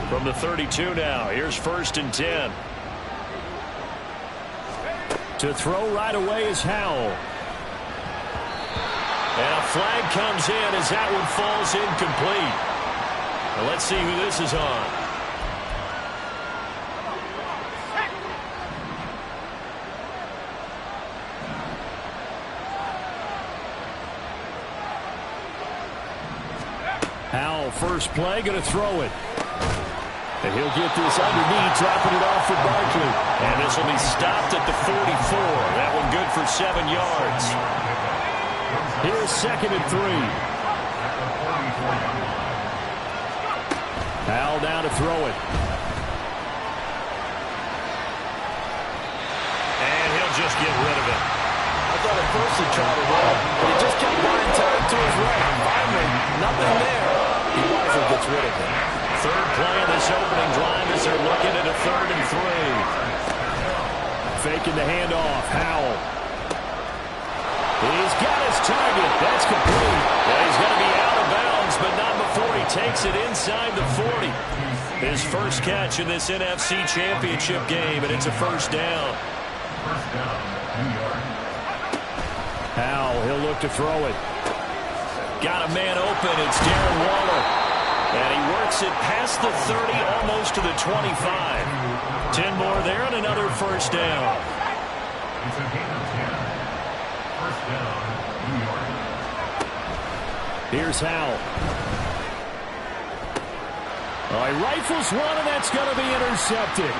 From the 32 now, here's 1st and 10. To throw right away is Howell. And a flag comes in as that one falls incomplete. Now let's see who this is on. Howell, first play, going to throw it. And he'll get this underneath, dropping it off for Barkley. And this will be stopped at the 44. That one good for 7 yards. Here's 2nd and 3. Howell down to throw it. And he'll just get rid of it. I thought at first he tried it all, but he just kept buying time to his right. Finally, nothing there. He wisely gets rid of it. Third play of this opening drive as they're looking at a 3rd and 3. Faking the handoff. Howell. He's got his target. That's complete. Yeah, he's going to be out of bounds, but not before he takes it inside the 40. His first catch in this NFC Championship game, and it's a 1st down. Howell, he'll look to throw it. Got a man open. It's Darren Waller. And he works it past the 30, almost to the 25. 10 more there and another 1st down. Here's Howell. He rifles one, and that's going to be intercepted.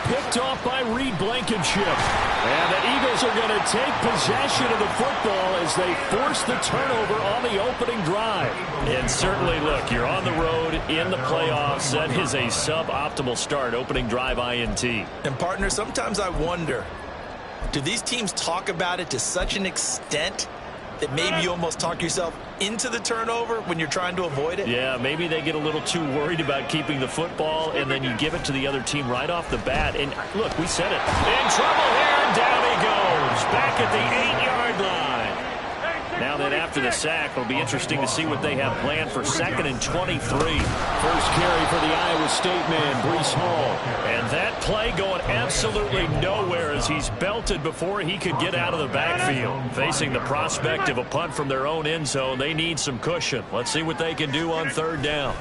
Picked off by Reed Blankenship. And the Eagles are going to take possession of the football as they force the turnover on the opening drive. And certainly, look, you're on the road in the playoffs. That is a suboptimal start, opening drive INT. And, partner, sometimes I wonder, do these teams talk about it to such an extent that maybe you almost talk yourself into the turnover when you're trying to avoid it? Yeah, maybe they get a little too worried about keeping the football, and then you give it to the other team right off the bat. And, look, we said it. In trouble here, and down he goes. Back at the 8-yard line. Now then, after the sack, it'll be interesting to see what they have planned for 2nd and 23. First carry for the Iowa State man, Breece Hall. And that play going absolutely nowhere as he's belted before he could get out of the backfield. Facing the prospect of a punt from their own end zone, they need some cushion. Let's see what they can do on 3rd down.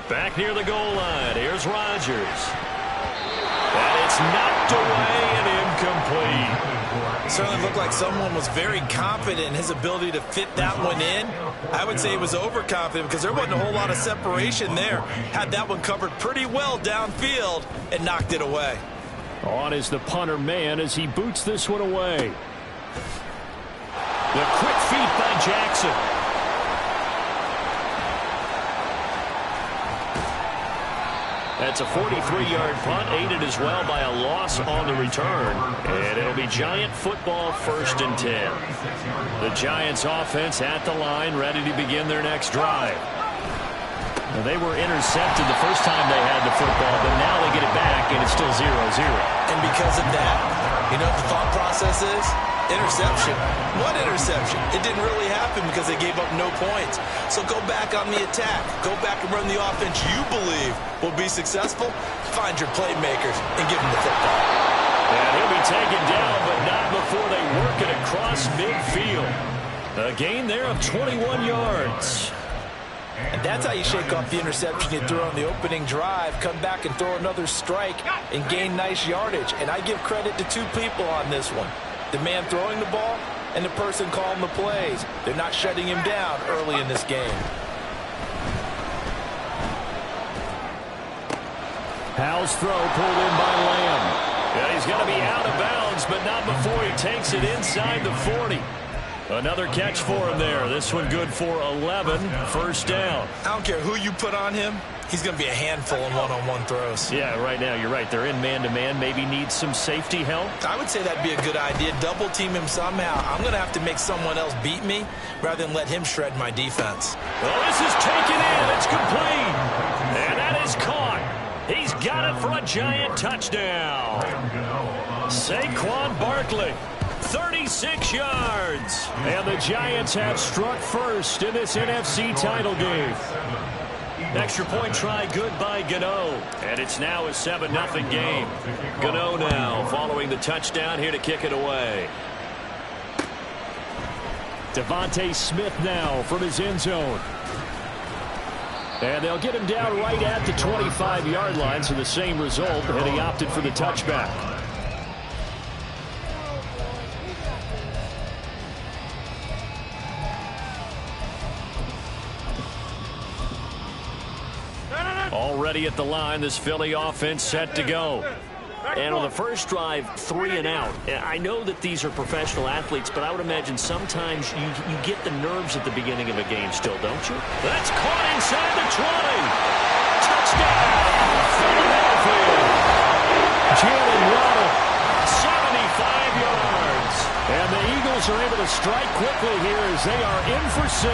Back near the goal line, here's Rodgers. And it's knocked away and incomplete. It certainly looked like someone was very confident in his ability to fit that one in. I would say he was overconfident because there wasn't a whole lot of separation there. Had that one covered pretty well downfield and knocked it away. On is the punter man as he boots this one away. The quick feet by Jackson. That's a 43-yard punt, aided as well by a loss on the return. And it'll be Giant football, 1st and 10. The Giants offense at the line, ready to begin their next drive. Now, they were intercepted the first time they had the football, but now they get it back, and it's still 0-0. And because of that, you know what the thought process is? Interception. What interception? It didn't really happen because they gave up no points. So go back on the attack. Go back and run the offense you believe will be successful. Find your playmakers and give them the football. And he'll be taken down, but not before they work it across midfield. A gain there of 21 yards. And that's how you shake off the interception you threw on the opening drive. Come back and throw another strike and gain nice yardage. And I give credit to 2 people on this one. The man throwing the ball and the person calling the plays. They're not shutting him down early in this game. Howell's throw pulled in by Lamb. Yeah, he's going to be out of bounds, but not before he takes it inside the 40. Another catch for him there. This one good for 11. 1st down. I don't care who you put on him. He's going to be a handful in one-on-one throws. Yeah, right now, you're right. They're in man-to-man. Maybe needs some safety help. I would say that'd be a good idea. Double team him somehow. I'm going to have to make someone else beat me rather than let him shred my defense. Well, this is taken in. It's complete. And that is caught. He's got it for a Giant touchdown. Saquon Barkley. 36 yards. And the Giants have struck first in this NFC title game. Extra point try good by Gano. And it's now a 7-0 game. Gano now following the touchdown here to kick it away. Devontae Smith now from his end zone. And they'll get him down right at the 25-yard line, so the same result, and he opted for the touchback. Already at the line, this Philly offense set to go. And on the first drive, 3 and out. I know that these are professional athletes, but I would imagine sometimes you get the nerves at the beginning of a game still, don't you? That's caught inside the 20. Touchdown, Philadelphia. Jalen Waddle, 75 yards. And the Eagles are able to strike quickly here as they are in for 6.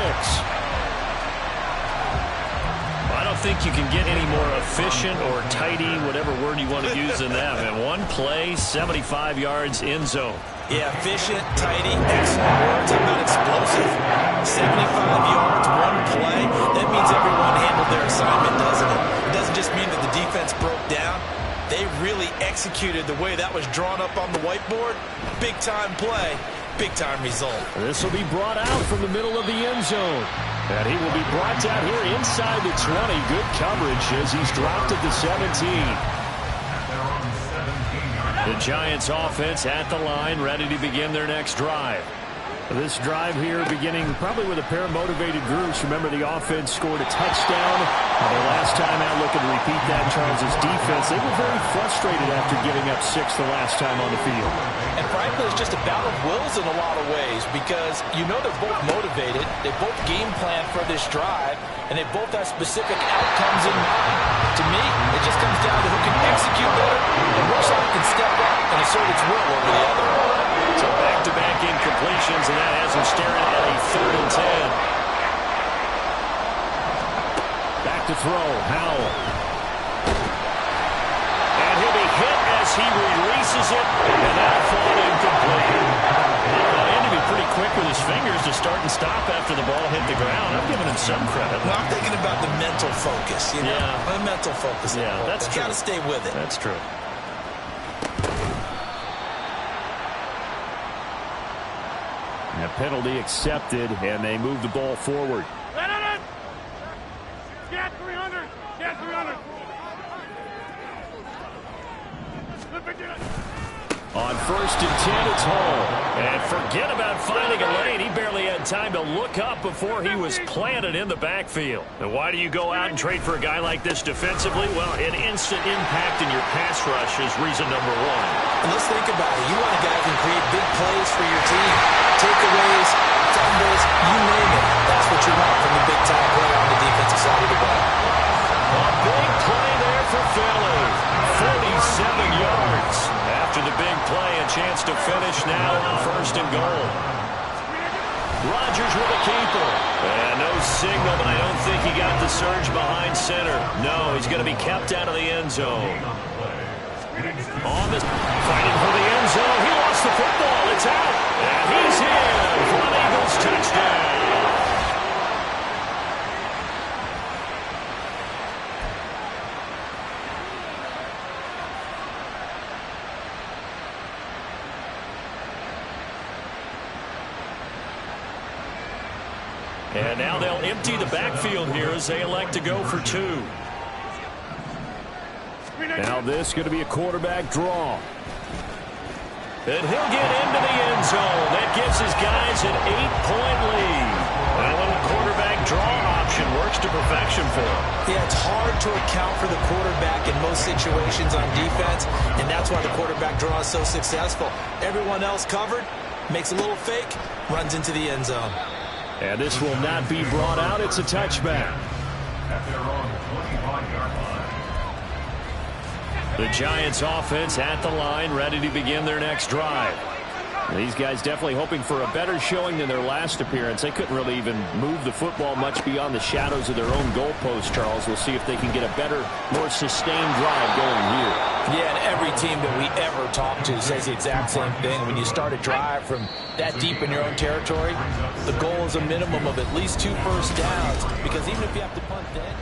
I don't think you can get any more efficient or tidy, whatever word you want to use in that. And one play, 75 yards in zone. Yeah, efficient, tidy, excellent words. How about explosive? 75 yards, one play. That means everyone handled their assignment, doesn't it? It doesn't just mean that the defense broke down. They really executed the way that was drawn up on the whiteboard. Big-time play, big-time result. This will be brought out from the middle of the end zone. And he will be brought down here inside the 20. Good coverage as he's dropped at the 17. The Giants offense at the line, ready to begin their next drive. This drive here beginning probably with a pair of motivated groups. Remember, the offense scored a touchdown. Their last time out, looking to repeat that, Charles' defense. They were very frustrated after giving up 6 the last time on the field. And frankly, it's just a battle of wills in a lot of ways because you know they're both motivated. They both game plan for this drive, and they both have specific outcomes in mind. To me, it just comes down to who can execute better and which side can step up and assert its will over the other. So back-to-back incompletions, and that has him staring at a 3rd and 10. Back to throw, Howell. And he'll be hit as he releases it, and that'll fall incomplete. Well, Andy be pretty quick with his fingers to start and stop after the ball hit the ground. I'm giving him some credit. Well, I'm thinking about the mental focus, you know? Yeah. The mental focus. Yeah, that's true. You got to stay with it. That's true. A penalty accepted, and they move the ball forward. Get 300! Get 300! On 1st and 10, it's Hall. And forget about finding a lane. He barely had time to look up before he was planted in the backfield. And why do you go out and trade for a guy like this defensively? Well, an instant impact in your pass rush is reason number 1. And let's think about it. You want a guy who can create big plays for your team. Takeaways, fumbles, you name it. That's what you want from the big-time player on the defensive side of the ball. A big play there for Philly. 47 yards. After the big play, a chance to finish now on 1st and goal. Rodgers with a keeper. And no signal, but I don't think he got the surge behind center. No, he's going to be kept out of the end zone. On the fighting for the end zone. He lost the football. It's out. And he's in for an Eagles touchdown. And now they'll empty the backfield here as they elect to go for 2. Now this is going to be a quarterback draw. And he'll get into the end zone. That gives his guys an 8-point lead. And a little quarterback draw option works to perfection for him. Yeah, it's hard to account for the quarterback in most situations on defense, and that's why the quarterback draw is so successful. Everyone else covered, makes a little fake, runs into the end zone. And this will not be brought out. It's a touchback. The Giants offense at the line, ready to begin their next drive. These guys definitely hoping for a better showing than their last appearance. They couldn't really even move the football much beyond the shadows of their own goalpost, Charles. We'll see if they can get a better, more sustained drive going here. Yeah, and every team that we ever talk to says the exact same thing. When you start a drive from that deep in your own territory, the goal is a minimum of at least 2 first downs, because even if you have to punt then,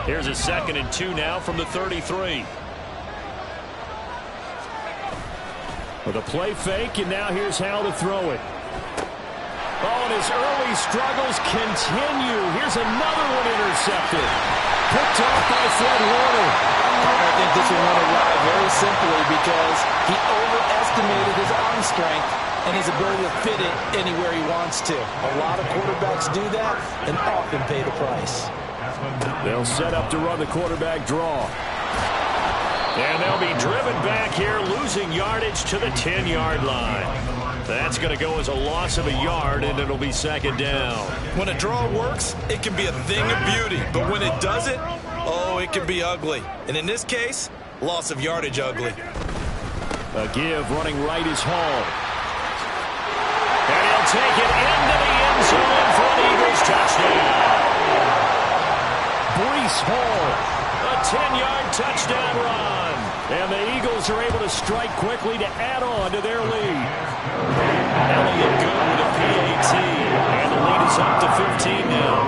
Here's a 2nd and 2 now from the 33. With a play fake, and now here's Howell to throw it. Oh, and his early struggles continue. Here's another one intercepted. Picked off by Fred Warner. I think this one went awry very simply because he overestimated his arm strength and his ability to fit it anywhere he wants to. A lot of quarterbacks do that and often pay the price. They'll set up to run the quarterback draw. And they'll be driven back here, losing yardage to the 10-yard line. That's going to go as a loss of a yard, and it'll be 2nd down. When a draw works, it can be a thing of beauty. But when it doesn't, oh, it can be ugly. And in this case, loss of yardage ugly. A give running right is Hall. And he'll take it into the end zone for an Eagles touchdown. Breece Hall, a 10-yard touchdown run. And the Eagles are able to strike quickly to add on to their lead. Elliott good with a PAT. And the lead is up to 15 now.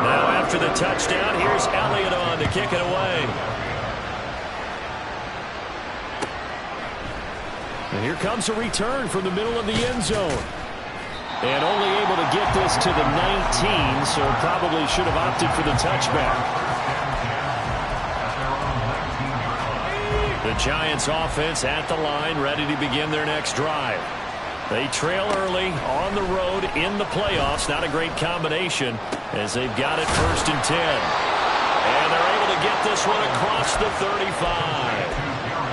Now after the touchdown, here's Elliott on to kick it away. And here comes a return from the middle of the end zone. And only able to get this to the 19, so probably should have opted for the touchback. The Giants offense at the line, ready to begin their next drive. They trail early on the road in the playoffs. Not a great combination as they've got it 1st and 10. And they're able to get this one across the 35.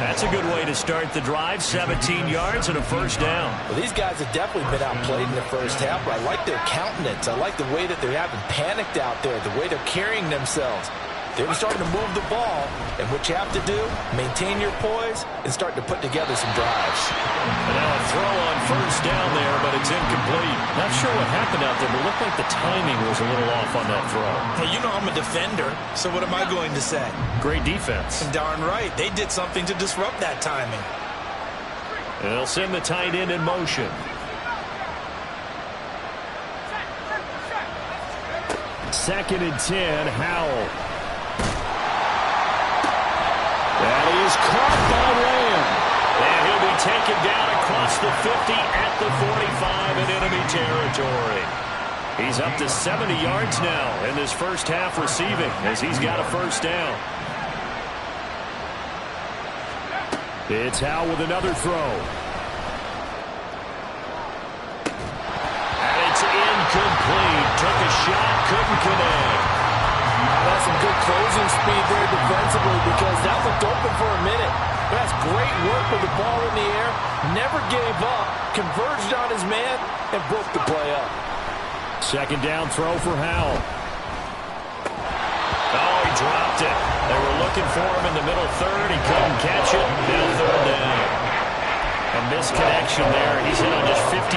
That's a good way to start the drive. 17 yards and a 1st down. Well, these guys have definitely been outplayed in the first half, but I like their countenance. I like the way that they're having panicked out there, the way they're carrying themselves. They're starting to move the ball, and what you have to do, maintain your poise and start to put together some drives. And now a throw on 1st down there, but it's incomplete. Not sure what happened out there, but it looked like the timing was a little off on that throw. Hey, you know I'm a defender, so what am I going to say? Great defense. And darn right, they did something to disrupt that timing. And they'll send the tight end in motion. Second and 10, Howell. That is caught by Lamb. And he'll be taken down across the 50 at the 45 in enemy territory. He's up to 70 yards now in this first half receiving as he's got a 1st down. It's Howell with another throw. And it's incomplete. Took a shot, couldn't connect. That's some good closing speed there defensively because that looked open for a minute. But that's great work with the ball in the air. Never gave up. Converged on his man and broke the play up. 2nd down throw for Howell. Oh, he dropped it. They were looking for him in the middle 3rd. He couldn't catch it. Now 3rd down. A misconnection there. He's hit on just 50%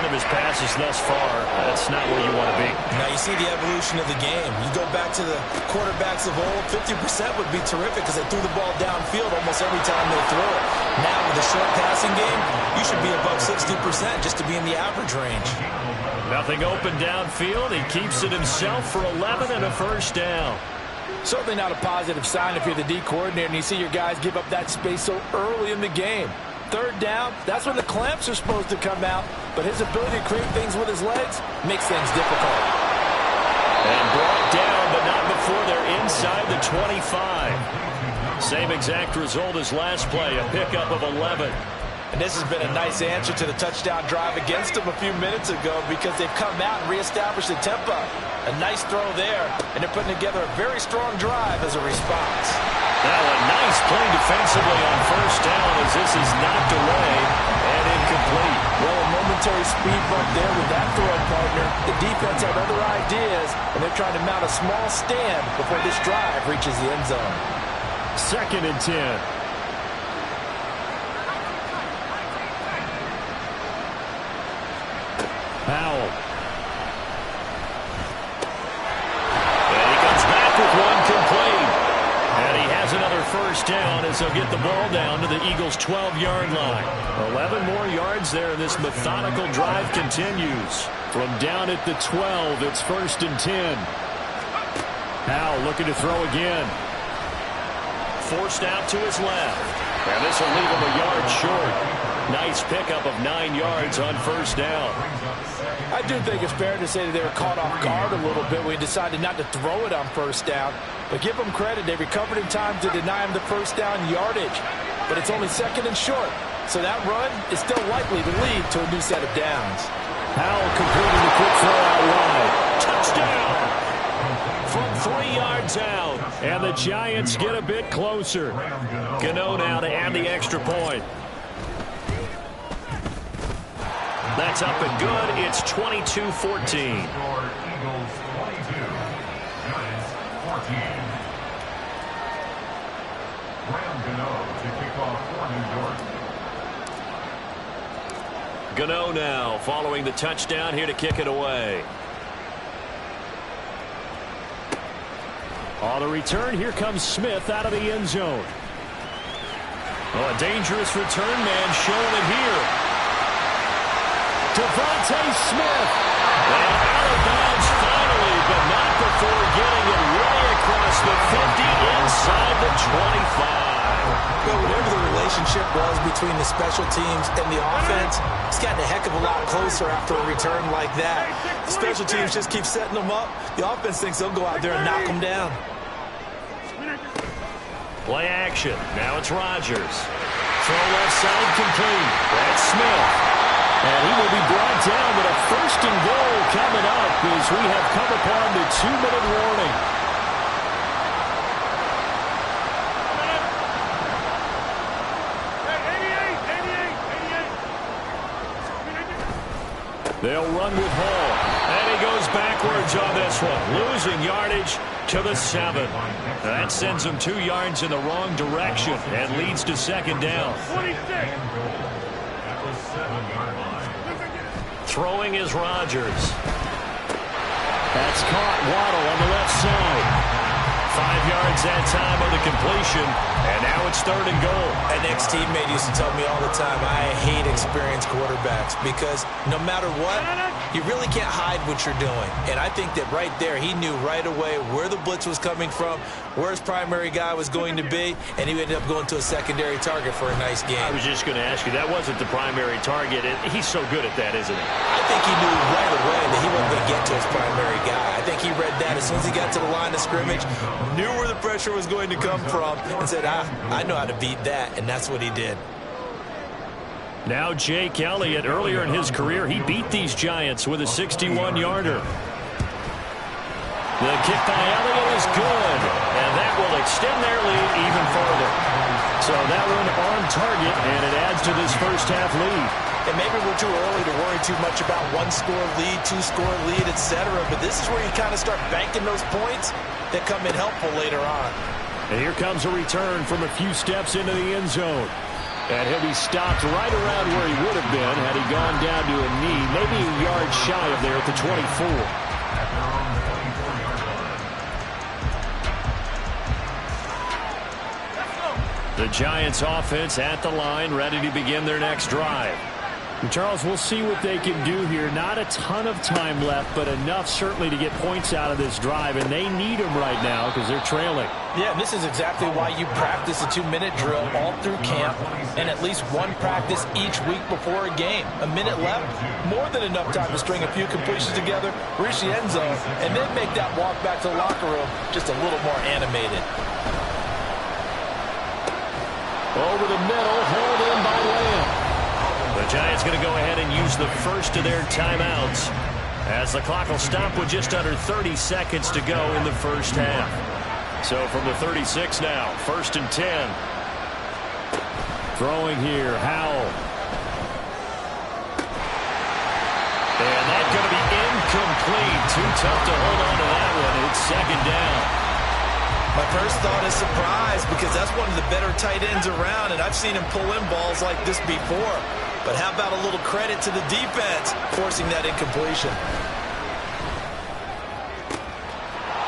of his passes thus far. That's not where you want to be. Now you see the evolution of the game. You go back to the quarterbacks of old, 50% would be terrific because they threw the ball downfield almost every time they throw it. Now with a short passing game, you should be above 60% just to be in the average range. Nothing open downfield. He keeps it himself for 11 and a 1st down. Certainly not a positive sign if you're the D coordinator and you see your guys give up that space so early in the game. 3rd down, that's when the clamps are supposed to come out, but his ability to create things with his legs makes things difficult. And brought down, but not before they're inside the 25. Same exact result as last play, a pickup of 11. And this has been a nice answer to the touchdown drive against them a few minutes ago because they've come out and reestablished the tempo. A nice throw there, and they're putting together a very strong drive as a response. Now a nice play defensively on 1st down as this is knocked away and incomplete. Well, a momentary speed bump there with that throw, partner. The defense had other ideas, and they're trying to mount a small stand before this drive reaches the end zone. 2nd and 10. Howell. And he comes back with one complete. And he has another 1st down as they'll get the ball down to the Eagles' 12-yard line. 11 more yards there, and this methodical drive continues. From down at the 12, it's 1st and 10. Now looking to throw again. Forced out to his left. And this will leave him a yard short. Nice pickup of 9 yards on first down. I do think it's fair to say that they were caught off guard a little bit when he decided not to throw it on first down. But give them credit. They recovered in time to deny him the first down yardage. But it's only second and short. So that run is still likely to lead to a new set of downs. Howell completing the quick throw out wide. Touchdown! From 3 yards out. And the Giants get a bit closer. Gano now to add the extra point. That's up and good. It's 22-14. Gano now following the touchdown here to kick it away. On the return, here comes Smith out of the end zone. Oh, a dangerous return man showing it here. Devontae Smith. And out of bounds finally, but not before getting it way across the 50 inside the 25. Well, whatever the relationship was between the special teams and the offense, it's gotten a heck of a lot closer after a return like that. The special teams just keep setting them up. The offense thinks they'll go out there and knock them down. Play action. Now it's Rodgers. Throw left side complete. That's Smith. And he will be brought down with a first and goal coming up as we have come upon the 2-minute warning. They'll run with Hall. And he goes backwards on this one. Losing yardage to the 7. That sends him 2 yards in the wrong direction and leads to second down. 26. Throwing is Rodgers. That's caught. Waddle on the left side. 5 yards that time on the completion. And now it's third and goal. An ex-teammate used to tell me all the time, I hate experienced quarterbacks because no matter what, you really can't hide what you're doing. And I think that right there, he knew right away where the blitz was coming from, where his primary guy was going to be, and he ended up going to a secondary target for a nice game. I was just going to ask you, that wasn't the primary target. He's so good at that, isn't he? I think he knew right away that he wasn't going to get to his primary guy. I think he read that as soon as he got to the line of scrimmage, knew where the pressure was going to come from, and said, I know how to beat that, and that's what he did. Now Jake Elliott, earlier in his career, he beat these Giants with a 61-yarder. The kick by Elliott is good, and that will extend their lead even further. So that one on target, and it adds to this first half lead. And maybe we're too early to worry too much about 1-score lead, 2-score lead, etc. But this is where you kind of start banking those points that come in helpful later on. And here comes a return from a few steps into the end zone. And he'll be stopped right around where he would have been had he gone down to a knee, maybe a yard shy of there at the 24. The Giants offense at the line, ready to begin their next drive. And Charles, we'll see what they can do here. Not a ton of time left, but enough certainly to get points out of this drive, and they need them right now because they're trailing. Yeah, and this is exactly why you practice a 2-minute drill all through camp and at least one practice each week before a game. A minute left, more than enough time to string a few completions together, reach the end zone, and then make that walk back to the locker room just a little more animated. Over the middle, hauled in by Lamb. The Giants going to go ahead and use the first of their timeouts as the clock will stop with just under 30 seconds to go in the first half. So from the 36 now, 1st and 10. Throwing here, Howell. And that's going to be incomplete. Too tough to hold on to that one. It's second down. My first thought is surprise because that's one of the better tight ends around, and I've seen him pull in balls like this before. But how about a little credit to the defense forcing that incompletion?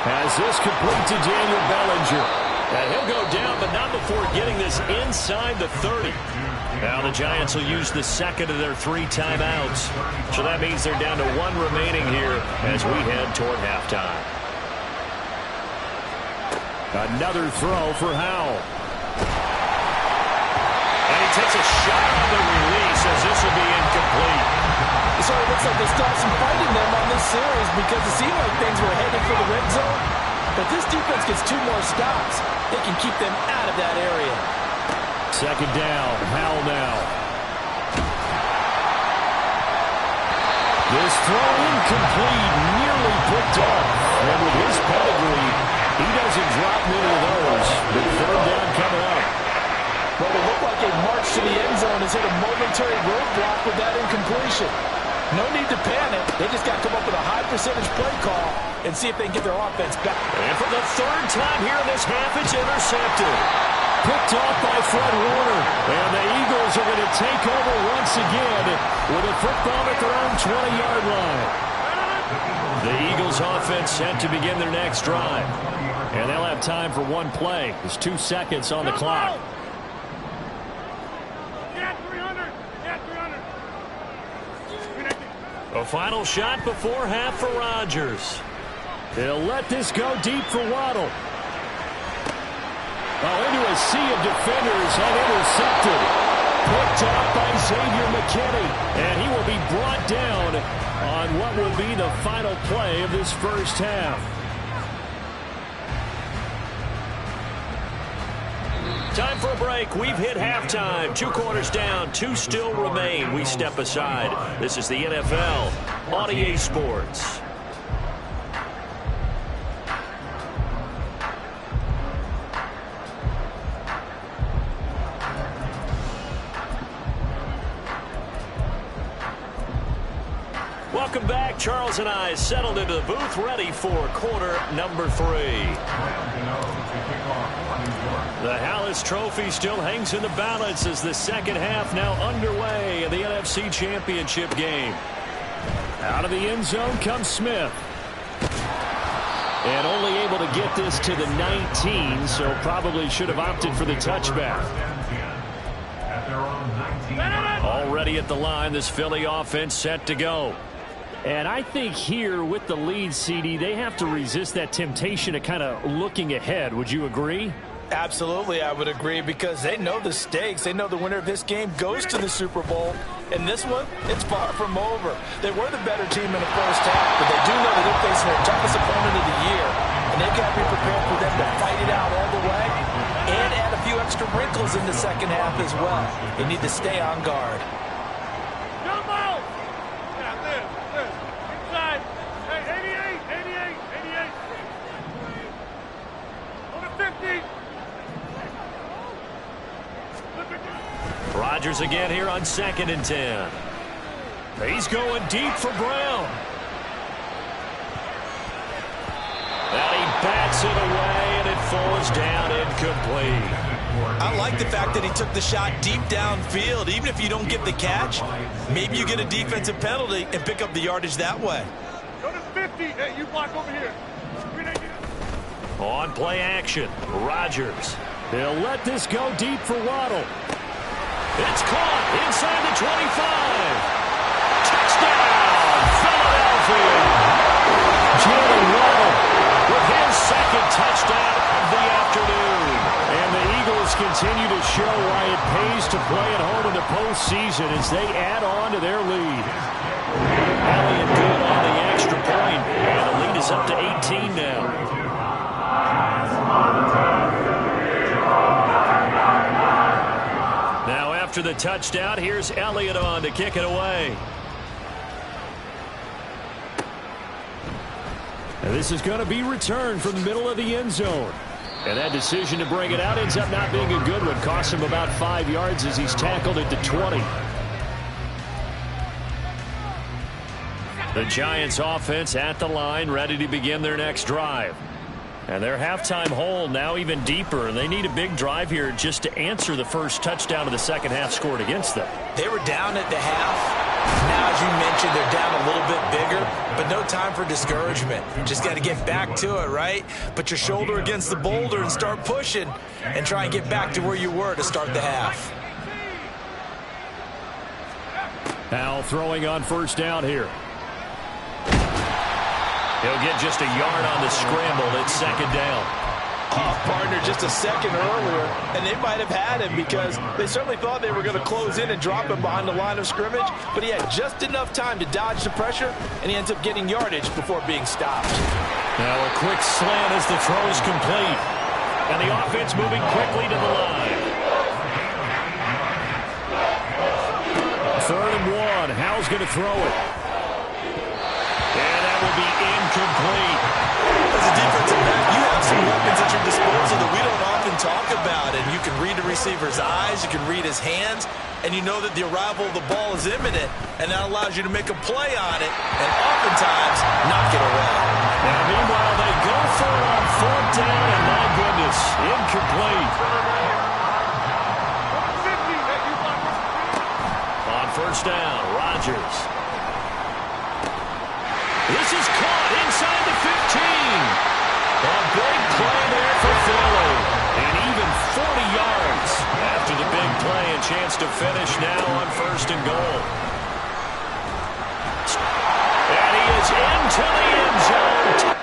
Has this complete to Daniel Bellinger. And he'll go down, but not before getting this inside the 30. Now the Giants will use the second of their 3 timeouts. So that means they're down to 1 remaining here as we head toward halftime. Another throw for Howell. And he takes a shot on the release as this will be incomplete. So it looks like they still have some fight in them on this series because it seemed like things were headed for the red zone. But this defense gets 2 more stops. They can keep them out of that area. Second down, Howell now. This throw incomplete, nearly picked up. And with his pedigree, he doesn't drop many of those. But third down coming up. Well, it looked like a march to the end zone has hit a momentary roadblock with that incompletion. No need to panic. They just got to come up with a high percentage play call and see if they can get their offense back. And for the third time here in this half, it's intercepted. Picked off by Fred Warner. And the Eagles are going to take over once again with a football at their own 20-yard line. The Eagles offense set to begin their next drive. And they'll have time for one play. There's 2 seconds on the clock. A final shot before half for Rodgers. They'll let this go deep for Waddle. Into a sea of defenders and intercepted. Picked off by Xavier McKinney. And he will be brought down on what will be the final play of this first half. Time for a break. We've hit halftime. 2 quarters down. 2 still remain. We step aside. This is the NFL on EA Sports. Welcome back. Charles and I settled into the booth, ready for quarter number 3. The Hallis Trophy still hangs in the balance as the second half now underway in the NFC Championship game. Out of the end zone comes Smith. And only able to get this to the 19, so probably should have opted for the touchback. Already at the line, this Philly offense set to go. And I think here with the lead, CD, they have to resist that temptation of kind of looking ahead. Would you agree? Absolutely, I would agree, because they know the stakes. They know the winner of this game goes to the Super Bowl. And this one, it's far from over. They were the better team in the first half, but they do know that they're facing their toughest opponent of the year. And they've got to be prepared for them to fight it out all the way and add a few extra wrinkles in the second half as well. They need to stay on guard. Jump out! Yeah, this. Inside. Hey, 88. Go to 50. Rodgers again here on 2nd and 10. He's going deep for Brown. And he bats it away, and it falls down incomplete. I like the fact that he took the shot deep downfield. Even if you don't get the catch, maybe you get a defensive penalty and pick up the yardage that way. Go to 50. Hey, you block over here. On play action, Rodgers. They'll let this go deep for Waddle. It's caught inside the 25. Touchdown, Philadelphia. Jalen Waddle with his second touchdown of the afternoon. And the Eagles continue to show why it pays to play at home in the postseason as they add on to their lead. Elliott good on the extra point, and the lead is up to 18 now. Now after the touchdown, here's Elliott on to kick it away. And this is going to be returned from the middle of the end zone. And that decision to bring it out ends up not being a good one. Costs him about 5 yards as he's tackled at the 20. The Giants offense at the line, ready to begin their next drive. And their halftime hole now even deeper, and they need a big drive here just to answer the first touchdown of the second half scored against them. They were down at the half. Now, as you mentioned, they're down a little bit bigger, but no time for discouragement. Just got to get back to it, right? Put your shoulder against the boulder and start pushing and try and get back to where you were to start the half. Now throwing on first down here. He'll get just a yard on the scramble. It's second down. Partner just a second earlier, and they might have had him because they certainly thought they were going to close in and drop him behind the line of scrimmage, but he had just enough time to dodge the pressure, and he ends up getting yardage before being stopped. Now a quick slant as the throw is complete, and the offense moving quickly to the line. 3rd and 1. Howell's going to throw it. And that will be incomplete. As a defensive back, you have some weapons at your disposal that we don't often talk about. And you can read the receiver's eyes, you can read his hands, and you know that the arrival of the ball is imminent, and that allows you to make a play on it and oftentimes knock it away. Now, meanwhile, they go for it on 4th down, and my goodness, incomplete. On 1st down, Rodgers. This is caught inside the 15. A big play there for Philly. And even 40 yards after the big play. A chance to finish now on 1st and goal. And he is into the end zone.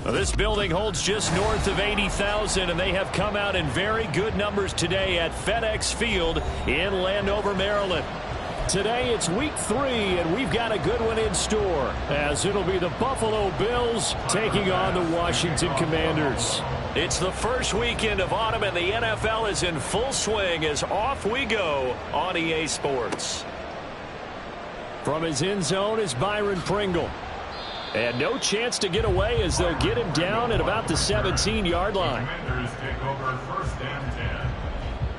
Well, this building holds just north of 80,000, and they have come out in very good numbers today at FedEx Field in Landover, Maryland. Today it's week 3, and we've got a good one in store, as it'll be the Buffalo Bills taking on the Washington Commanders. It's the first weekend of autumn, and the NFL is in full swing as off we go on EA Sports. From his end zone is Byron Pringle. And no chance to get away as they'll get him down at about the 17-yard line. Commanders take over 1st and 10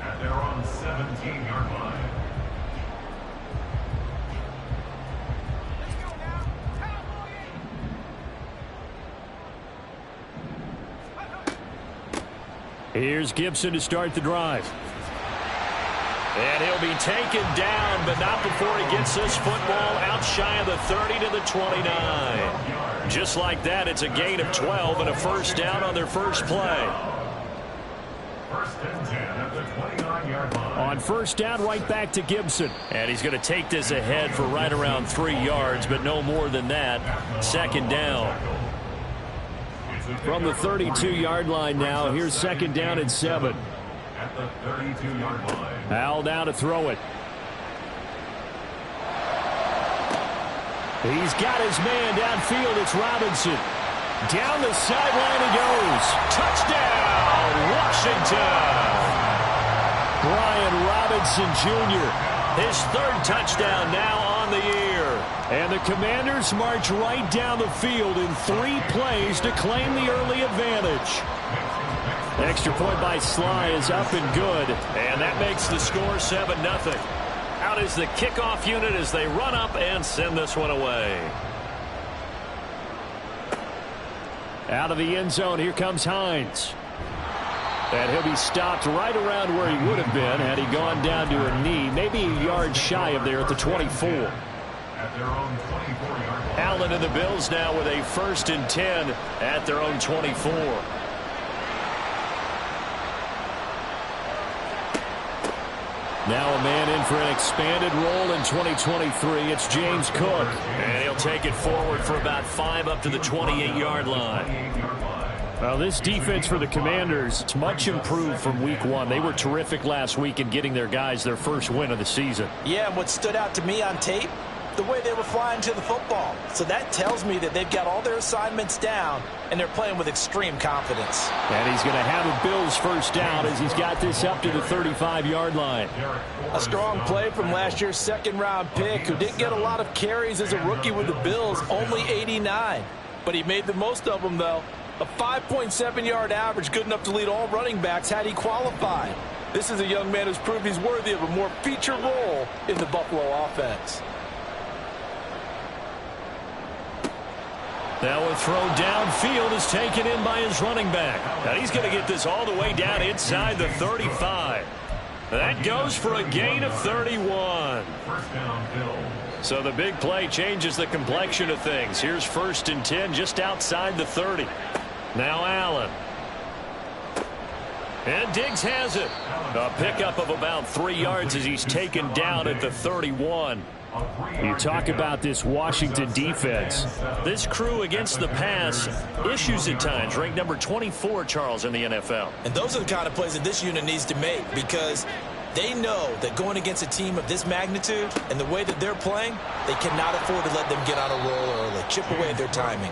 at their own 17-yard line. Here's Gibson to start the drive. And he'll be taken down, but not before he gets this football out shy of the 30 to the 29. Just like that, it's a gain of 12 and a first down on their first play. 1st and 10 at the 29-yard line. On first down, right back to Gibson. And he's going to take this ahead for right around 3 yards, but no more than that. 2nd down. From the 32-yard line now, here's 2nd down and 7. At the 32-yard line. Al now to throw it. He's got his man downfield. It's Robinson. Down the sideline he goes. Touchdown, Washington. Brian Robinson Jr. His 3rd touchdown now on the year. And the Commanders march right down the field in 3 plays to claim the early advantage. Extra point by Sly is up and good. And that makes the score 7-0. Out is the kickoff unit as they run up and send this one away. Out of the end zone, here comes Hines. And he'll be stopped right around where he would have been had he gone down to a knee, maybe a yard shy of there at the 24. At their own 24-yard line. Allen and the Bills now with a 1st and 10 at their own 24. Now a man in for an expanded role in 2023. It's James Cook. And he'll take it forward for about 5 up to the 28-yard line. Well, this defense for the Commanders is much improved from week 1. They were terrific last week in getting their guys their first win of the season. Yeah, and what stood out to me on tape, the way they were flying to the football. So that tells me that they've got all their assignments down, and they're playing with extreme confidence. And he's going to have a Bills first down as he's got this up to the 35-yard line. A strong play from last year's 2nd-round pick, who didn't get a lot of carries as a rookie with the Bills, only 89. But he made the most of them, though. A 5.7-yard average, good enough to lead all running backs had he qualified. This is a young man who's proved he's worthy of a more featured role in the Buffalo offense. Now a throw downfield is taken in by his running back. And he's going to get this all the way down inside the 35. That goes for a gain of 31. First down, Bills. So the big play changes the complexion of things. Here's 1st and 10 just outside the 30. Now Allen. And Diggs has it. A pickup of about 3 yards as he's taken down at the 31. You talk about this Washington defense. This crew against the pass, issues at times, ranked number 24, Charles, in the NFL. And those are the kind of plays that this unit needs to make, because they know that going against a team of this magnitude and the way that they're playing, they cannot afford to let them get on a roll early, chip away at their timing.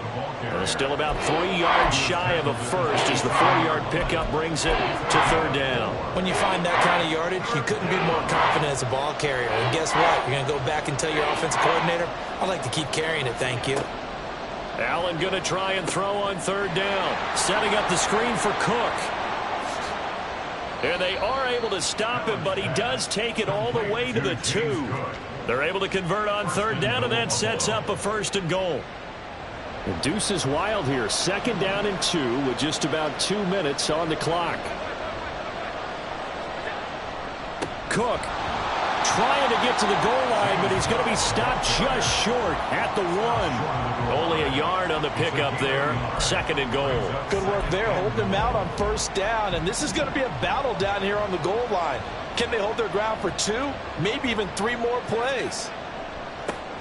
Still about 3 yards shy of a first as the 4-yard pickup brings it to 3rd down. When you find that kind of yardage, you couldn't be more confident as a ball carrier. And guess what? You're going to go back and tell your offensive coordinator, I'd like to keep carrying it, thank you. Allen going to try and throw on 3rd down. Setting up the screen for Cook. And they are able to stop him, but he does take it all the way to the 2. They're able to convert on 3rd down, and that sets up a 1st and goal. The deuce is wild here. 2nd down and 2 with just about 2 minutes on the clock. Cook trying to get to the goal line, but he's going to be stopped just short at the 1. Only a yard on the pickup there. 2nd and goal. Good work there, holding him out on 1st down, and this is going to be a battle down here on the goal line. Can they hold their ground for 2, maybe even 3 more plays?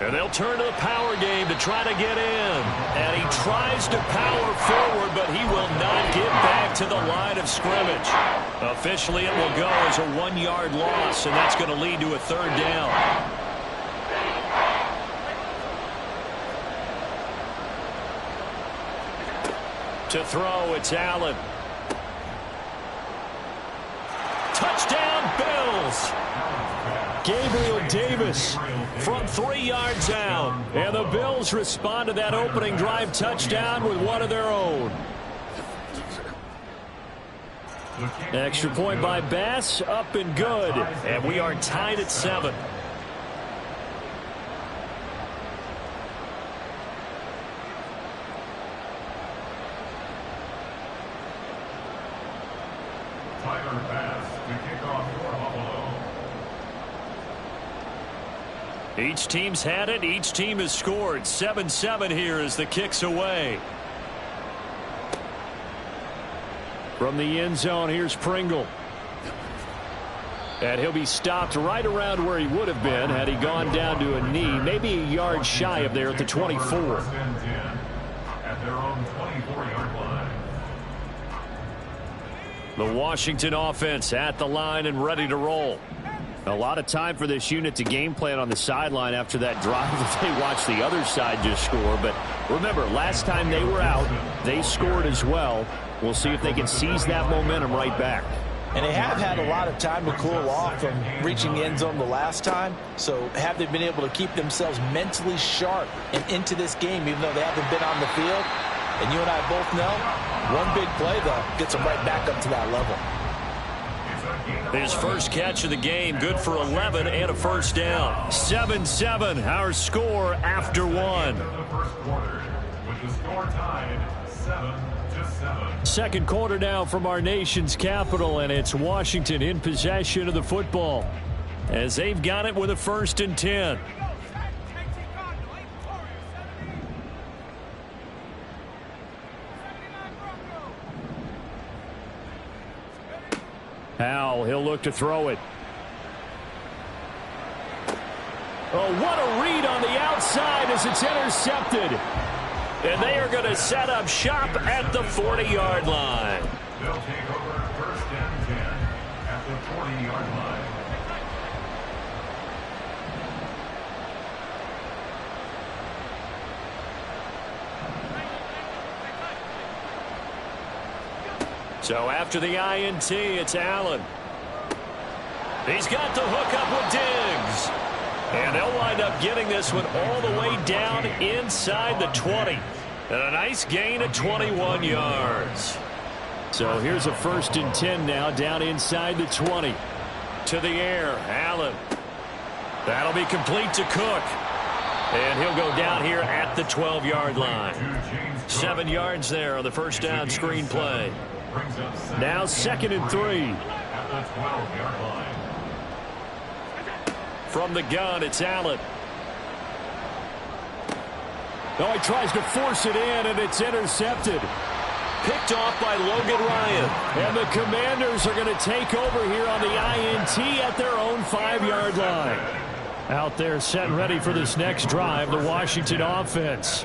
And they'll turn to the power game to try to get in. And he tries to power forward, but he will not get back to the line of scrimmage. Officially, it will go as a 1-yard loss, and that's going to lead to a 3rd down. To throw, it's Allen. Touchdown, Bills. Gabriel Davis from 3 yards out. And the Bills respond to that opening drive touchdown with one of their own. Extra point by Bass, up and good. And we are tied at 7. Each team's had it. Each team has scored. 7-7 here as the kick's away. From the end zone, here's Pringle. And he'll be stopped right around where he would have been had he gone down to a knee, maybe a yard shy of there at the 24. At their own 24-yard line. The Washington offense at the line and ready to roll. A lot of time for this unit to game plan on the sideline after that drive that they watched the other side just score. But remember, last time they were out, they scored as well. We'll see if they can seize that momentum right back. And they have had a lot of time to cool off from reaching the end zone the last time. So have they been able to keep themselves mentally sharp and into this game, even though they haven't been on the field? And you and I both know, one big play, though, gets them right back up to that level. His first catch of the game, good for 11 and a 1st down. 7-7, our score after 1. Second quarter now from our nation's capital, and it's Washington in possession of the football as they've got it with a 1st and 10. Howell, he'll look to throw it. Oh, what a read on the outside as it's intercepted. And they are going to set up shop at the 40-yard line. They'll take over 1st and 10 at the 40-yard line. So after the INT, it's Allen. He's got the hook up with Diggs. And they'll wind up getting this one all the way down inside the 20. And a nice gain of 21 yards. So here's a 1st and 10 now down inside the 20. To the air, Allen. That'll be complete to Cook. And he'll go down here at the 12-yard line. 7 yards there on the 1st down screen play. Now 2nd and 3. At the 12-yard line. From the gun, it's Allen. Oh, he tries to force it in, and it's intercepted. Picked off by Logan Ryan. And the Commanders are going to take over here on the INT at their own 5-yard line. Out there set and ready for this next drive, the Washington offense.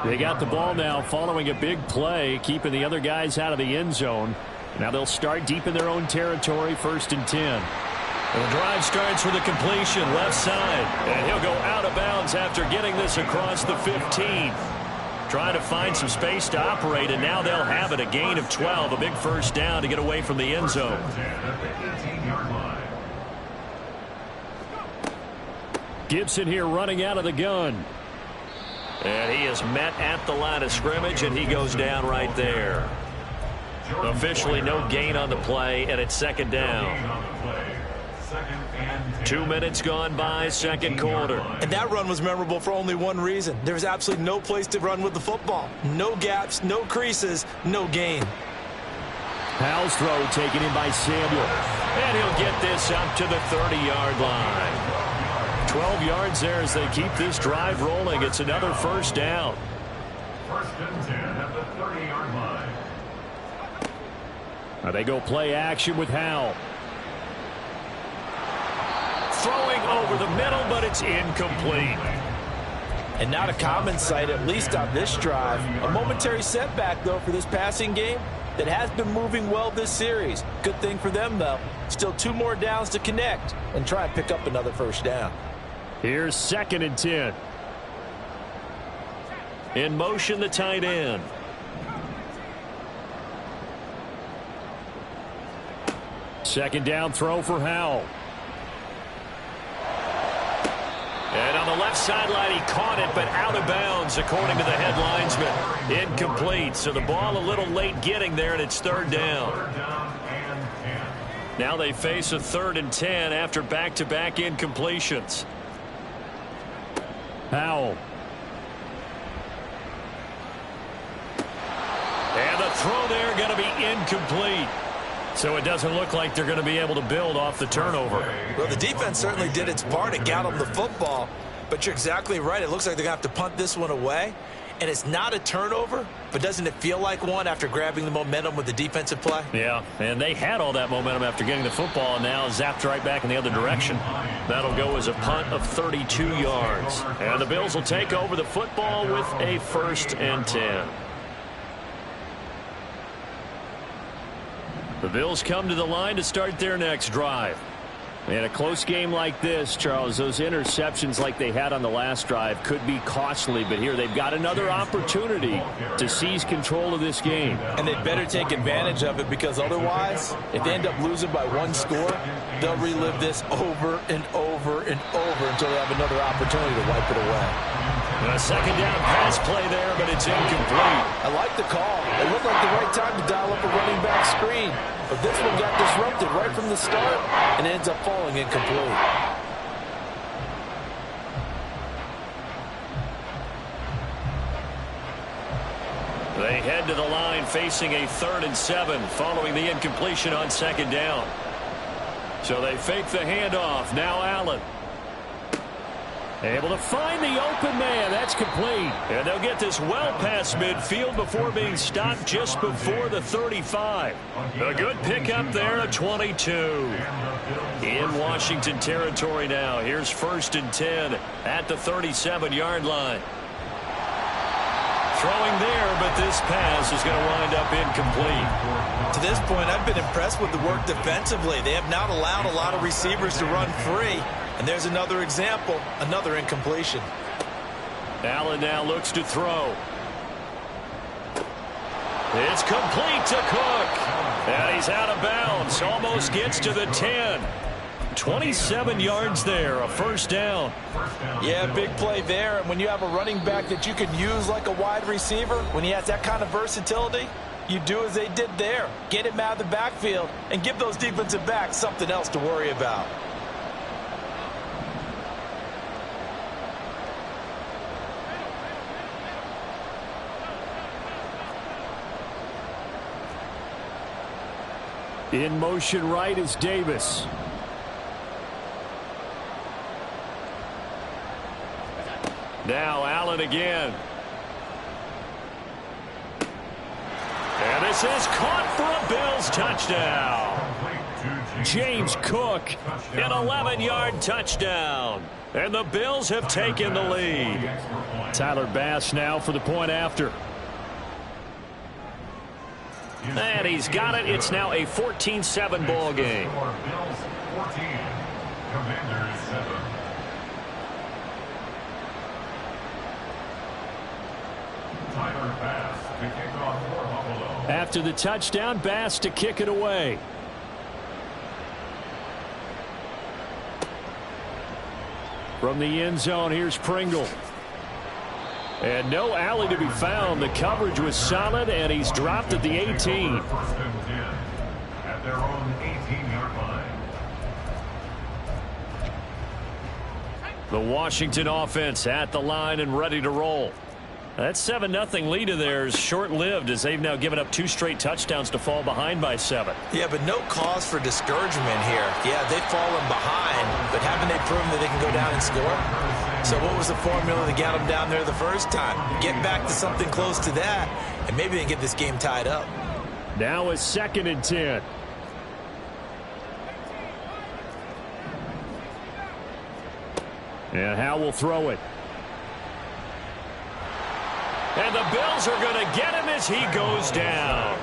They got the ball now following a big play, keeping the other guys out of the end zone. Now they'll start deep in their own territory, 1st and 10. And the drive starts with a completion left side. And he'll go out of bounds after getting this across the 15. Trying to find some space to operate, and now they'll have it. A gain of 12, a big 1st down to get away from the end zone. Gibson here running out of the gun. And he is met at the line of scrimmage, and he goes down right there. Officially no gain on the play, and it's 2nd down. 2 minutes gone by, 2nd quarter. And that run was memorable for only one reason. There was absolutely no place to run with the football. No gaps, no creases, no gain. Howell's throw taken in by Samuel. And he'll get this up to the 30-yard line. 12 yards there as they keep this drive rolling. It's another 1st down. 1st and 10 at the 30-yard line. Now they go play action with Howell. Throwing over the middle, but it's incomplete. And not a common sight, at least on this drive. A momentary setback, though, for this passing game that has been moving well this series. Good thing for them, though. Still 2 more downs to connect and try and pick up another first down. Here's 2nd and 10. In motion, the tight end. Second down throw for Howell. And on the left sideline, he caught it, but out of bounds, according to the head linesman. Incomplete, so the ball a little late getting there, and it's 3rd down. Now they face a 3rd and 10 after back-to-back incompletions. Howell. And the throw there going to be incomplete. So it doesn't look like they're going to be able to build off the turnover. Well, the defense certainly did its part to got them the football. But you're exactly right. It looks like they're going to have to punt this one away. And it's not a turnover, but doesn't it feel like one after grabbing the momentum with the defensive play? Yeah, and they had all that momentum after getting the football, and now zapped right back in the other direction. That'll go as a punt of 32 yards. And the Bills will take over the football with a 1st and 10. The Bills come to the line to start their next drive. In a close game like this, Charles, those interceptions like they had on the last drive could be costly, but here they've got another opportunity to seize control of this game. And they'd better take advantage of it, because otherwise, if they end up losing by 1 score, they'll relive this over and over and over until they have another opportunity to wipe it away. And a 2nd down pass play there, but it's incomplete. I like the call. It looked like the right time to dial up a running back screen. But this one got disrupted right from the start and ends up falling incomplete. They head to the line facing a 3rd and 7 following the incompletion on 2nd down. So they fake the handoff. Now Allen. Able to find the open man. That's complete. And they'll get this well past midfield before being stopped just before the 35. A good pickup there at 22. In Washington territory now. Here's 1st and 10 at the 37-yard line. Throwing there, but this pass is going to wind up incomplete. To this point, I've been impressed with the work defensively. They have not allowed a lot of receivers to run free. And there's another example, another incompletion. Allen now looks to throw. It's complete to Cook. And he's out of bounds. Almost gets to the 10. 27 yards there, a 1st down. Yeah, big play there. And when you have a running back that you can use like a wide receiver, when he has that kind of versatility, you do as they did there. Get him out of the backfield and give those defensive backs something else to worry about. In motion right is Davis. Now Allen again. And this is caught for a Bills touchdown. James Cook, an 11-yard touchdown. And the Bills have taken the lead. Tyler Bass now for the point after. And he's got it. It's now a 14-7 ball game. Bills 14, Commanders 7. Tyler Bass to kick off for Buffalo. After the touchdown, Bass to kick it away. From the end zone, here's Pringle. And no alley to be found. The coverage was solid, and he's dropped at the 18. 1st and 10 at their own 18-yard line. The Washington offense at the line and ready to roll. That 7-0 lead of theirs short-lived, as they've now given up 2 straight touchdowns to fall behind by 7. Yeah, but no cause for discouragement here. Yeah, they've fallen behind, but haven't they proven that they can go down and score? So what was the formula that got them down there the first time? Get back to something close to that, and maybe they can get this game tied up. Now a 2nd and 10. And Howell will throw it. And the Bills are going to get him as he goes down.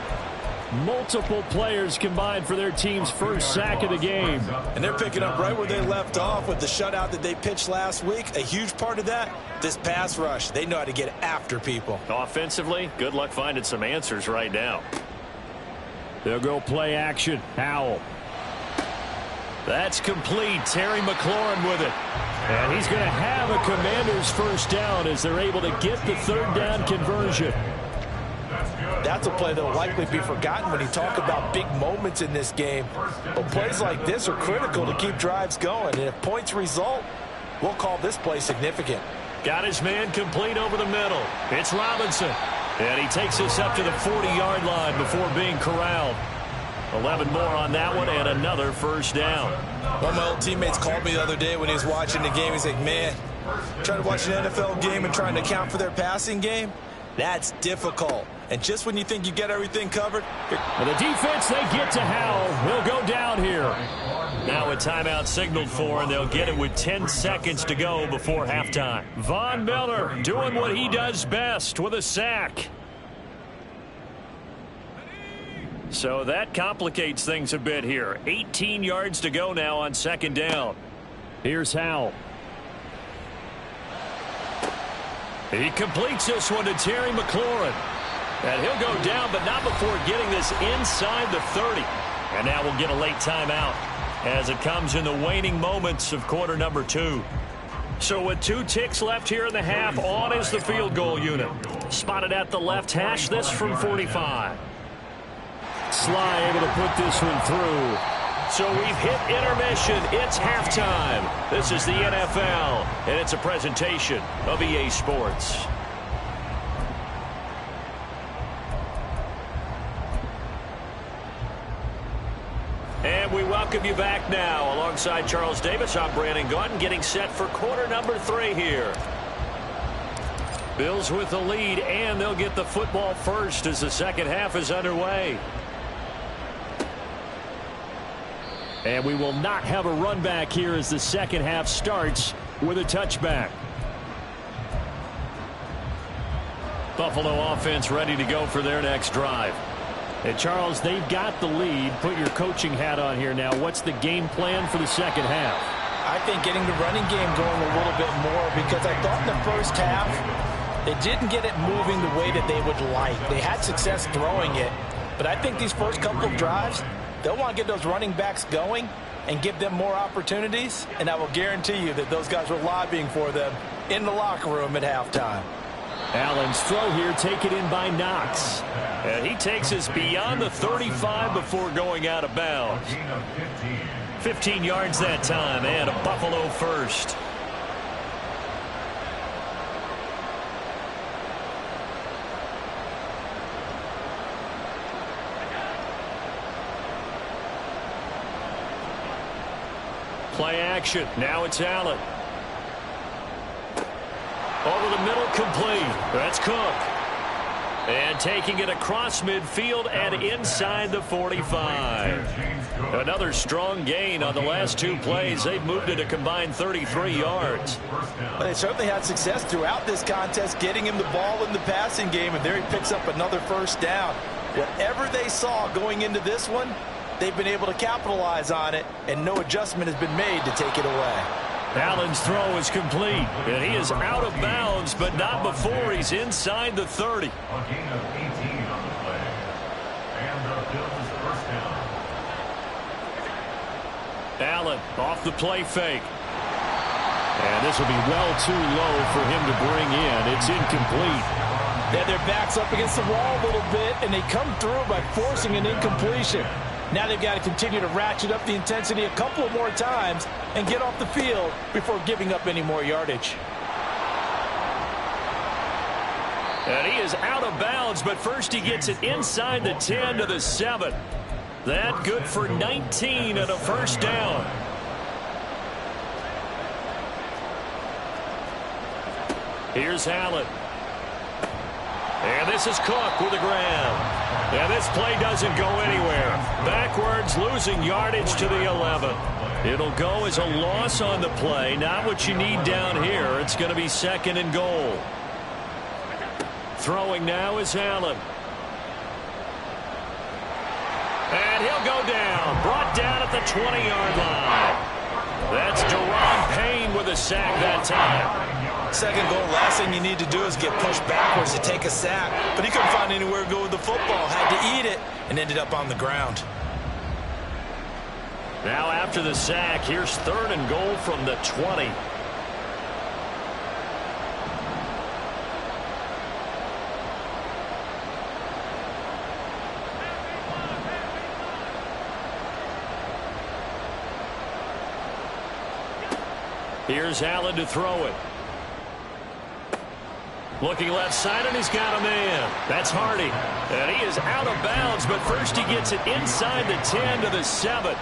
Multiple players combined for their team's first sack of the game. And they're picking up right where they left off with the shutout that they pitched last week. A huge part of that, this pass rush. They know how to get after people. Offensively, good luck finding some answers right now. They'll go play action. Howell. That's complete. Terry McLaurin with it. And he's going to have a Commanders first down as they're able to get the third down conversion. That's a play that will likely be forgotten when you talk about big moments in this game. But plays like this are critical to keep drives going. And if points result, we'll call this play significant. Got his man complete over the middle. It's Robinson. And he takes us up to the 40-yard line before being corralled. 11 more on that one and another first down. One of my old teammates called me the other day when he was watching the game. He's like, man, trying to watch an NFL game and trying to account for their passing game, that's difficult. And just when you think you get everything covered. And the defense, they get to Howell. He'll go down here. Now a timeout signaled for, and they'll get it with 10 seconds to go before halftime. Von Miller doing what he does best with a sack. So that complicates things a bit here. 18 yards to go now on second down. Here's Howell. He completes this one to Terry McLaurin. And he'll go down, but not before getting this inside the 30. And now we'll get a late timeout as it comes in the waning moments of quarter number 2. So with 2 ticks left here in the half, on is the field goal unit. Spotted at the left hash, this from 45. Sly able to put this one through. So we've hit intermission. It's halftime. This is the NFL, and it's a presentation of EA Sports. And we welcome you back now. Alongside Charles Davis, I'm Brandon Gaudin, getting set for quarter number 3 here. Bills with the lead, and they'll get the football first as the second half is underway. And we will not have a run back here as the second half starts with a touchback. Buffalo offense ready to go for their next drive. And Charles, they've got the lead. Put your coaching hat on here now. What's the game plan for the second half? I think getting the running game going a little bit more, because I thought in the first half they didn't get it moving the way that they would like. They had success throwing it, but I think these first couple of drives, they'll want to get those running backs going and give them more opportunities, and I will guarantee you that those guys were lobbying for them in the locker room at halftime. Allen's throw here taken in by Knox. And he takes us beyond the 35 before going out of bounds. 15 yards that time, and a Buffalo first. Play action. Now it's Allen. Over the middle, complete. That's Cook. And taking it across midfield and inside the 45. Another strong gain on the last 2 plays. They've moved it a combined 33 yards. But they certainly had success throughout this contest, getting him the ball in the passing game, and there he picks up another first down. Whatever they saw going into this one, they've been able to capitalize on it, and no adjustment has been made to take it away. Allen's throw is complete, and he is out of bounds, but not before he's inside the 30. A gain of 18 on the play. And the Bills first down. Allen off the play fake. And this will be well too low for him to bring in. It's incomplete. Yeah, their back's up against the wall a little bit, and they come through by forcing an incompletion. Now they've got to continue to ratchet up the intensity a couple of more times and get off the field before giving up any more yardage. And he is out of bounds, but first he gets it inside the 10 to the 7. That good for 19 and a first down. Here's Allen. And this is Cook with the grab. And this play doesn't go anywhere. Backwards, losing yardage to the 11. It'll go as a loss on the play. Not what you need down here. It's going to be second and goal. Throwing now is Allen. And he'll go down. Brought down at the 20-yard line. That's Deron Payne with a sack that time. Second goal, last thing you need to do is get pushed backwards to take a sack. But he couldn't find anywhere to go with the football. Had to eat it and ended up on the ground. Now after the sack, here's 3rd and goal from the 20. Here's Allen to throw it. Looking left side, and he's got a man. That's Hardy. And he is out of bounds, but first he gets it inside the 10 to the 7.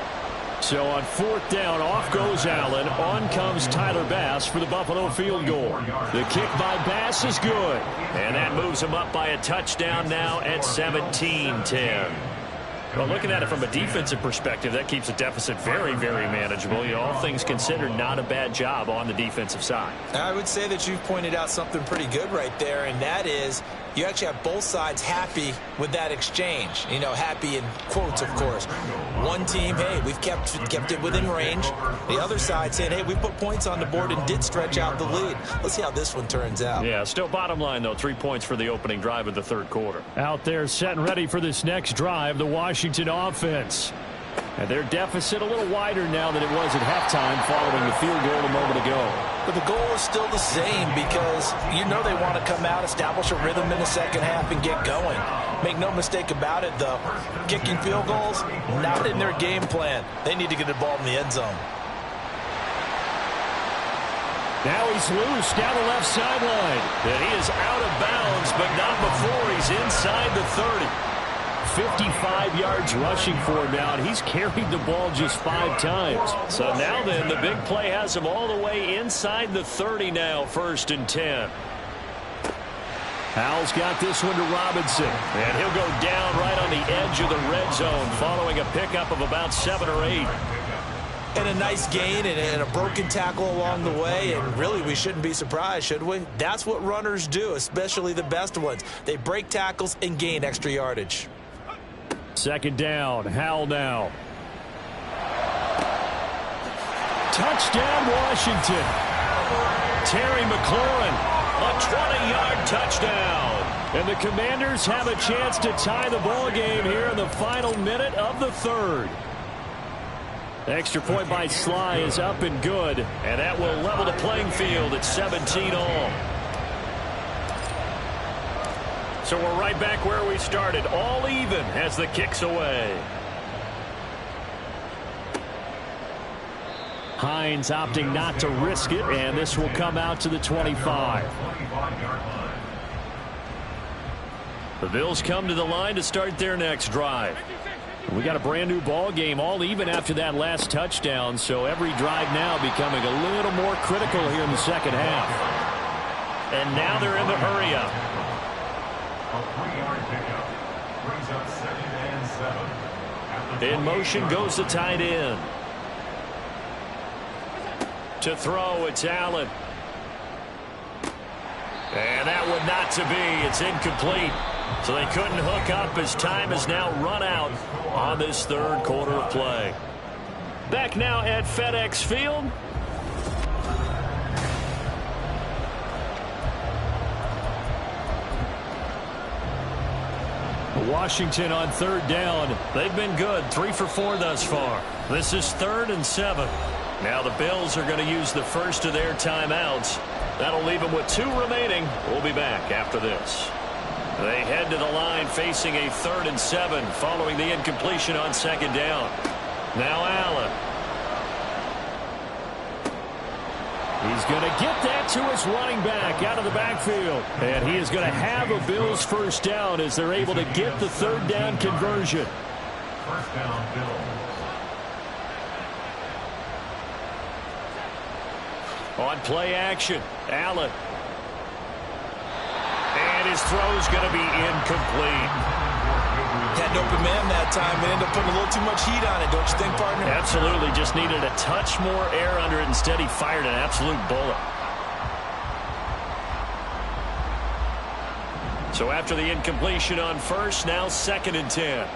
So on 4th down, off goes Allen. On comes Tyler Bass for the Buffalo field goal. The kick by Bass is good. And that moves him up by a touchdown now at 17-10. Well, looking at it from a defensive perspective, that keeps the deficit very, very manageable. You know, all things considered, not a bad job on the defensive side. I would say that you've pointed out something pretty good right there, and that is you actually have both sides happy with that exchange. You know, happy in quotes, of course. One team, hey, we've kept it within range. The other side saying, hey, we put points on the board and did stretch out the lead. Let's see how this one turns out. Yeah, still bottom line, though, 3 points for the opening drive of the 3rd quarter. Out there set and ready for this next drive, the Washington offense. And their deficit a little wider now than it was at halftime following the field goal a moment ago. But the goal is still the same because you know they want to come out, establish a rhythm in the second half, and get going. Make no mistake about it, though. Kicking field goals, not in their game plan. They need to get the ball in the end zone. Now he's loose down the left sideline. And he is out of bounds, but not before he's inside the 30. 55 yards rushing for him now, and he's carried the ball just 5 times. So now then, the big play has him all the way inside the 30 now, 1st and 10. Howell's got this one to Robinson. And he'll go down right on the edge of the red zone following a pickup of about 7 or 8. And a nice gain and a broken tackle along the way, and really we shouldn't be surprised, should we? That's what runners do, especially the best ones. They break tackles and gain extra yardage. 2nd down, Howell now. Touchdown, Washington. Terry McLaurin, a 20-yard touchdown. And the Commanders have a chance to tie the ball game here in the final minute of the 3rd. Extra point by Sly is up and good. And that will level the playing field at 17 all. So we're right back where we started, all even as the kick's away. Hines opting not to risk it, and this will come out to the 25. The Bills come to the line to start their next drive. We got a brand new ball game, all even after that last touchdown, so every drive now becoming a little more critical here in the second half. And now they're in the hurry up. A 3-yard pickup brings up 2nd and 7. At the In motion goes the tight end. To throw, it's Allen. And that one not to be. It's incomplete. So they couldn't hook up as time has now run out on this 3rd quarter of play. Back now at FedEx Field. Washington on 3rd down. They've been good, 3 for 4 thus far. This is 3rd and 7. Now the Bills are going to use the first of their timeouts. That'll leave them with 2 remaining. We'll be back after this. They head to the line facing a 3rd and 7 following the incompletion on 2nd down. Now Allen. He's going to get that to his running back out of the backfield. And he is going to have a Bills first down as they're able to get the 3rd down conversion. first down, Bills. On play action, Allen. And his throw's going to be incomplete. Had an open man that time and ended up putting a little too much heat on it, don't you think, partner? Absolutely. Just needed a touch more air under it. Instead, he fired an absolute bullet. So after the incompletion on first, now 2nd and 10.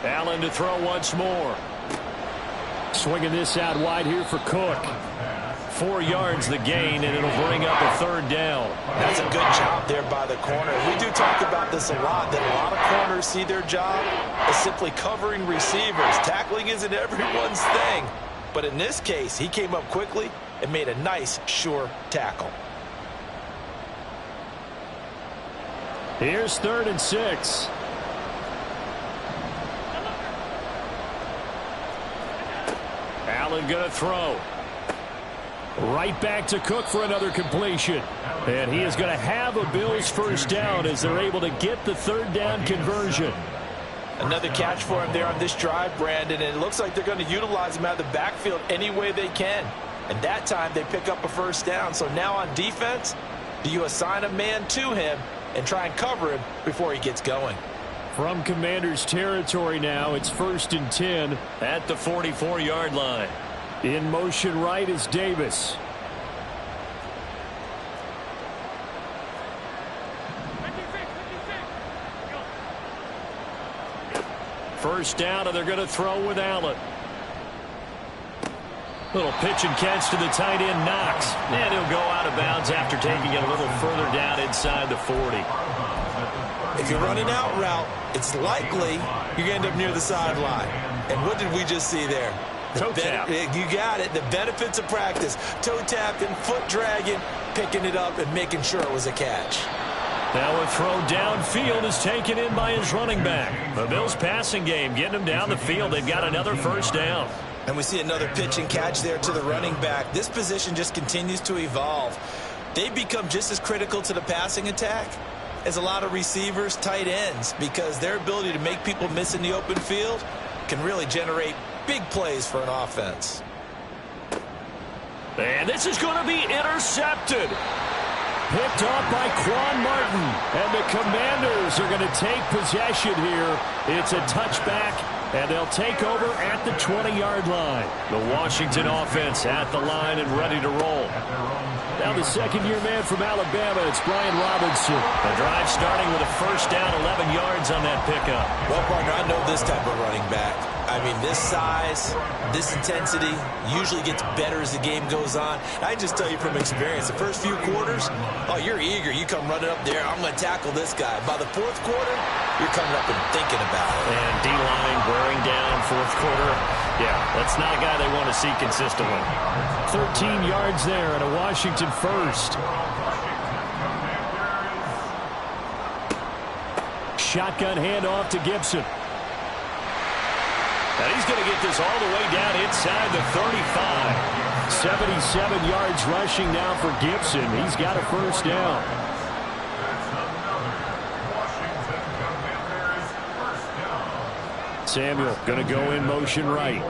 Allen to throw once more. Swinging this out wide here for Cook. 4 yards the gain, and it'll bring up a 3rd down. That's a good job there by the corner. We do talk about this a lot, that a lot of corners see their job as simply covering receivers. Tackling isn't everyone's thing. But in this case, he came up quickly and made a nice, sure tackle. Here's 3rd and 6. Allen going to throw. Right back to Cook for another completion. And he is going to have a Bills 1st down as they're able to get the 3rd down conversion. Another catch for him there on this drive, Brandon, and it looks like they're going to utilize him out of the backfield any way they can. And that time they pick up a 1st down. So now on defense, do you assign a man to him and try and cover him before he gets going? From Commander's territory now, it's 1st and 10. At the 44-yard line. In motion right is Davis. First down, and they're going to throw with Allen. Little pitch and catch to the tight end, Knox. And he'll go out of bounds after taking it a little further down inside the 40. If you're running out route, it's likely you're going to end up near the sideline. And what did we just see there? Toe tap. You got it. The benefits of practice. Toe tapping, foot dragging, picking it up, and making sure it was a catch. Now a throw downfield is taken in by his running back. The Bills passing game getting him down the field. They've got another 1st down. And we see another pitch and catch there to the running back. This position just continues to evolve. They become just as critical to the passing attack as a lot of receivers, tight ends, because their ability to make people miss in the open field can really generate big plays for an offense. And this is going to be intercepted. Picked off by Quan Martin. And the Commanders are going to take possession here. It's a touchback, and they'll take over at the 20-yard line. The Washington offense at the line and ready to roll. Now the 2nd-year man from Alabama, it's Brian Robinson. The drive starting with a 1st down, 11 yards on that pickup. Well, partner, I know this type of running back. I mean, this size, this intensity usually gets better as the game goes on. I just tell you from experience, the first few quarters, oh, you're eager. You come running up there, I'm going to tackle this guy. By the 4th quarter, you're coming up and thinking about it. And D-line wearing down 4th quarter. Yeah, that's not a guy they want to see consistently. 13 yards there and a Washington 1st. Shotgun handoff to Gibson. And he's going to get this all the way down inside the 35. 77 yards rushing now for Gibson. He's got a 1st down. Samuel going to go in motion right.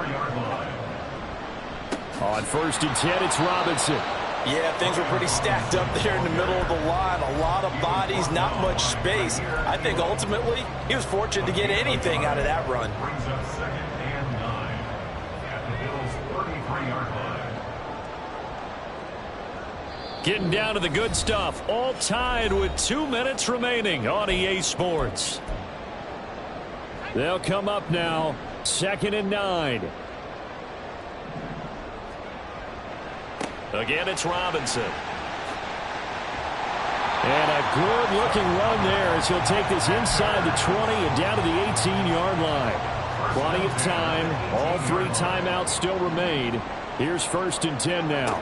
On 1st and 10, it's Robinson. Yeah, things were pretty stacked up there in the middle of the line. A lot of bodies, not much space. I think ultimately he was fortunate to get anything out of that run. Brings up 2nd and 9 at the Bills' 33-yard line. Getting down to the good stuff. All tied with 2 minutes remaining on EA Sports. They'll come up now. 2nd and 9. Again, it's Robinson. And a good-looking run there as he'll take this inside the 20 and down to the 18-yard line. Plenty of time. All 3 timeouts still remain. Here's 1st and 10 now.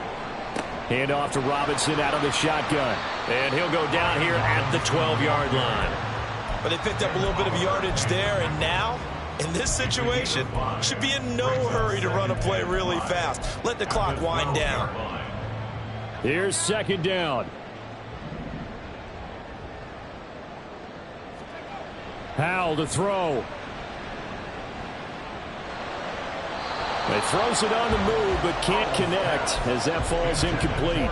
Hand off to Robinson out of the shotgun. And he'll go down here at the 12-yard line. But they picked up a little bit of yardage there, and now, in this situation, should be in no hurry to run a play really fast. Let the clock wind down. Here's 2nd down. Howell to throw. He throws it on the move, but can't connect as that falls incomplete.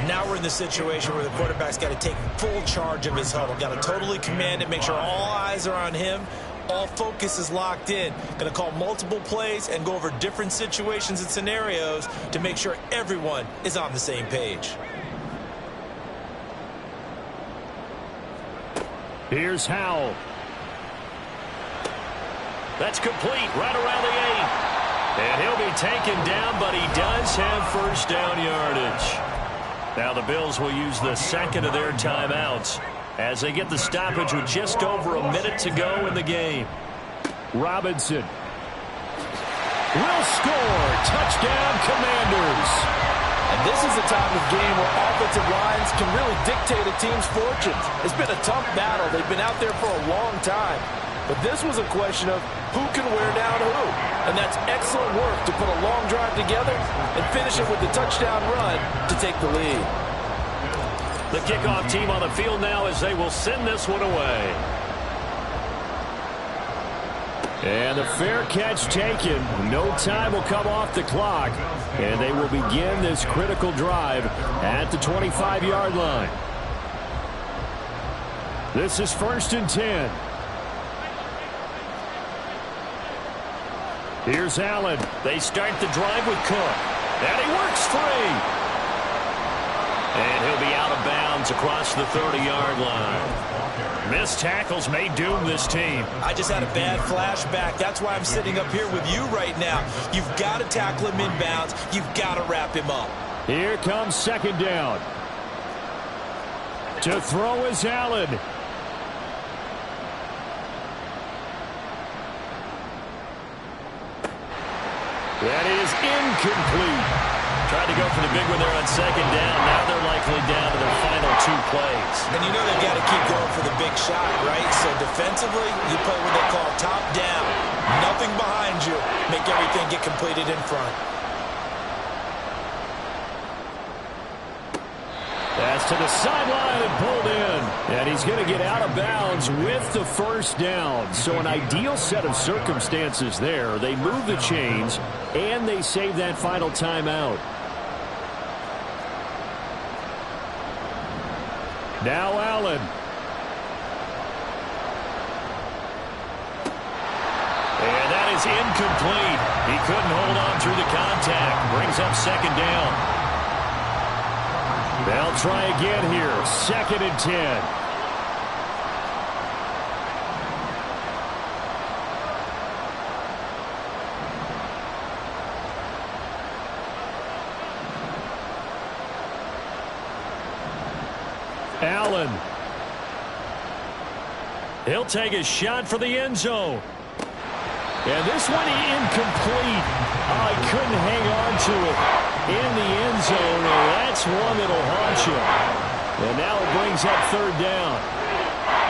Now we're in the situation where the quarterback's got to take full charge of his huddle. Got to totally command it, make sure all eyes are on him. All focus is locked in. Going to call multiple plays and go over different situations and scenarios to make sure everyone is on the same page. Here's Howell. That's complete right around the 8. And he'll be taken down, but he does have first down yardage. Now the Bills will use the second of their timeouts as they get the stoppage with just over a minute to go in the game. Robinson will score. Touchdown, Commanders. And this is the type of game where offensive lines can really dictate a team's fortunes. It's been a tough battle. They've been out there for a long time. But this was a question of who can wear down who. And that's excellent work to put a long drive together and finish it with the touchdown run to take the lead. The kickoff team on the field now as they will send this one away. And the fair catch taken. No time will come off the clock. And they will begin this critical drive at the 25-yard line. This is 1st and 10. Here's Allen. They start the drive with Cook. And he works free. And he'll be out of bounds across the 30-yard line. Missed tackles may doom this team. I just had a bad flashback. That's why I'm sitting up here with you right now. You've got to tackle him inbounds. You've got to wrap him up. Here comes 2nd down. To throw is Allen. That is incomplete. Tried to go for the big one there on 2nd down. Now they're likely down to their final 2 plays. And you know they've got to keep going for the big shot, right? So defensively, you play what they call top down. Nothing behind you. Make everything get completed in front. That's to the sideline and pulled in. And he's going to get out of bounds with the first down. So an ideal set of circumstances there. They move the chains, and they save that final timeout. Now Allen. And that is incomplete. He couldn't hold on through the contact. Brings up 2nd down. They'll try again here. 2nd and 10. Allen. He'll take a shot for the end zone. And this one incomplete. Oh, he couldn't hang on to it in the end zone, and that's one that'll haunt you. And now it brings up 3rd down.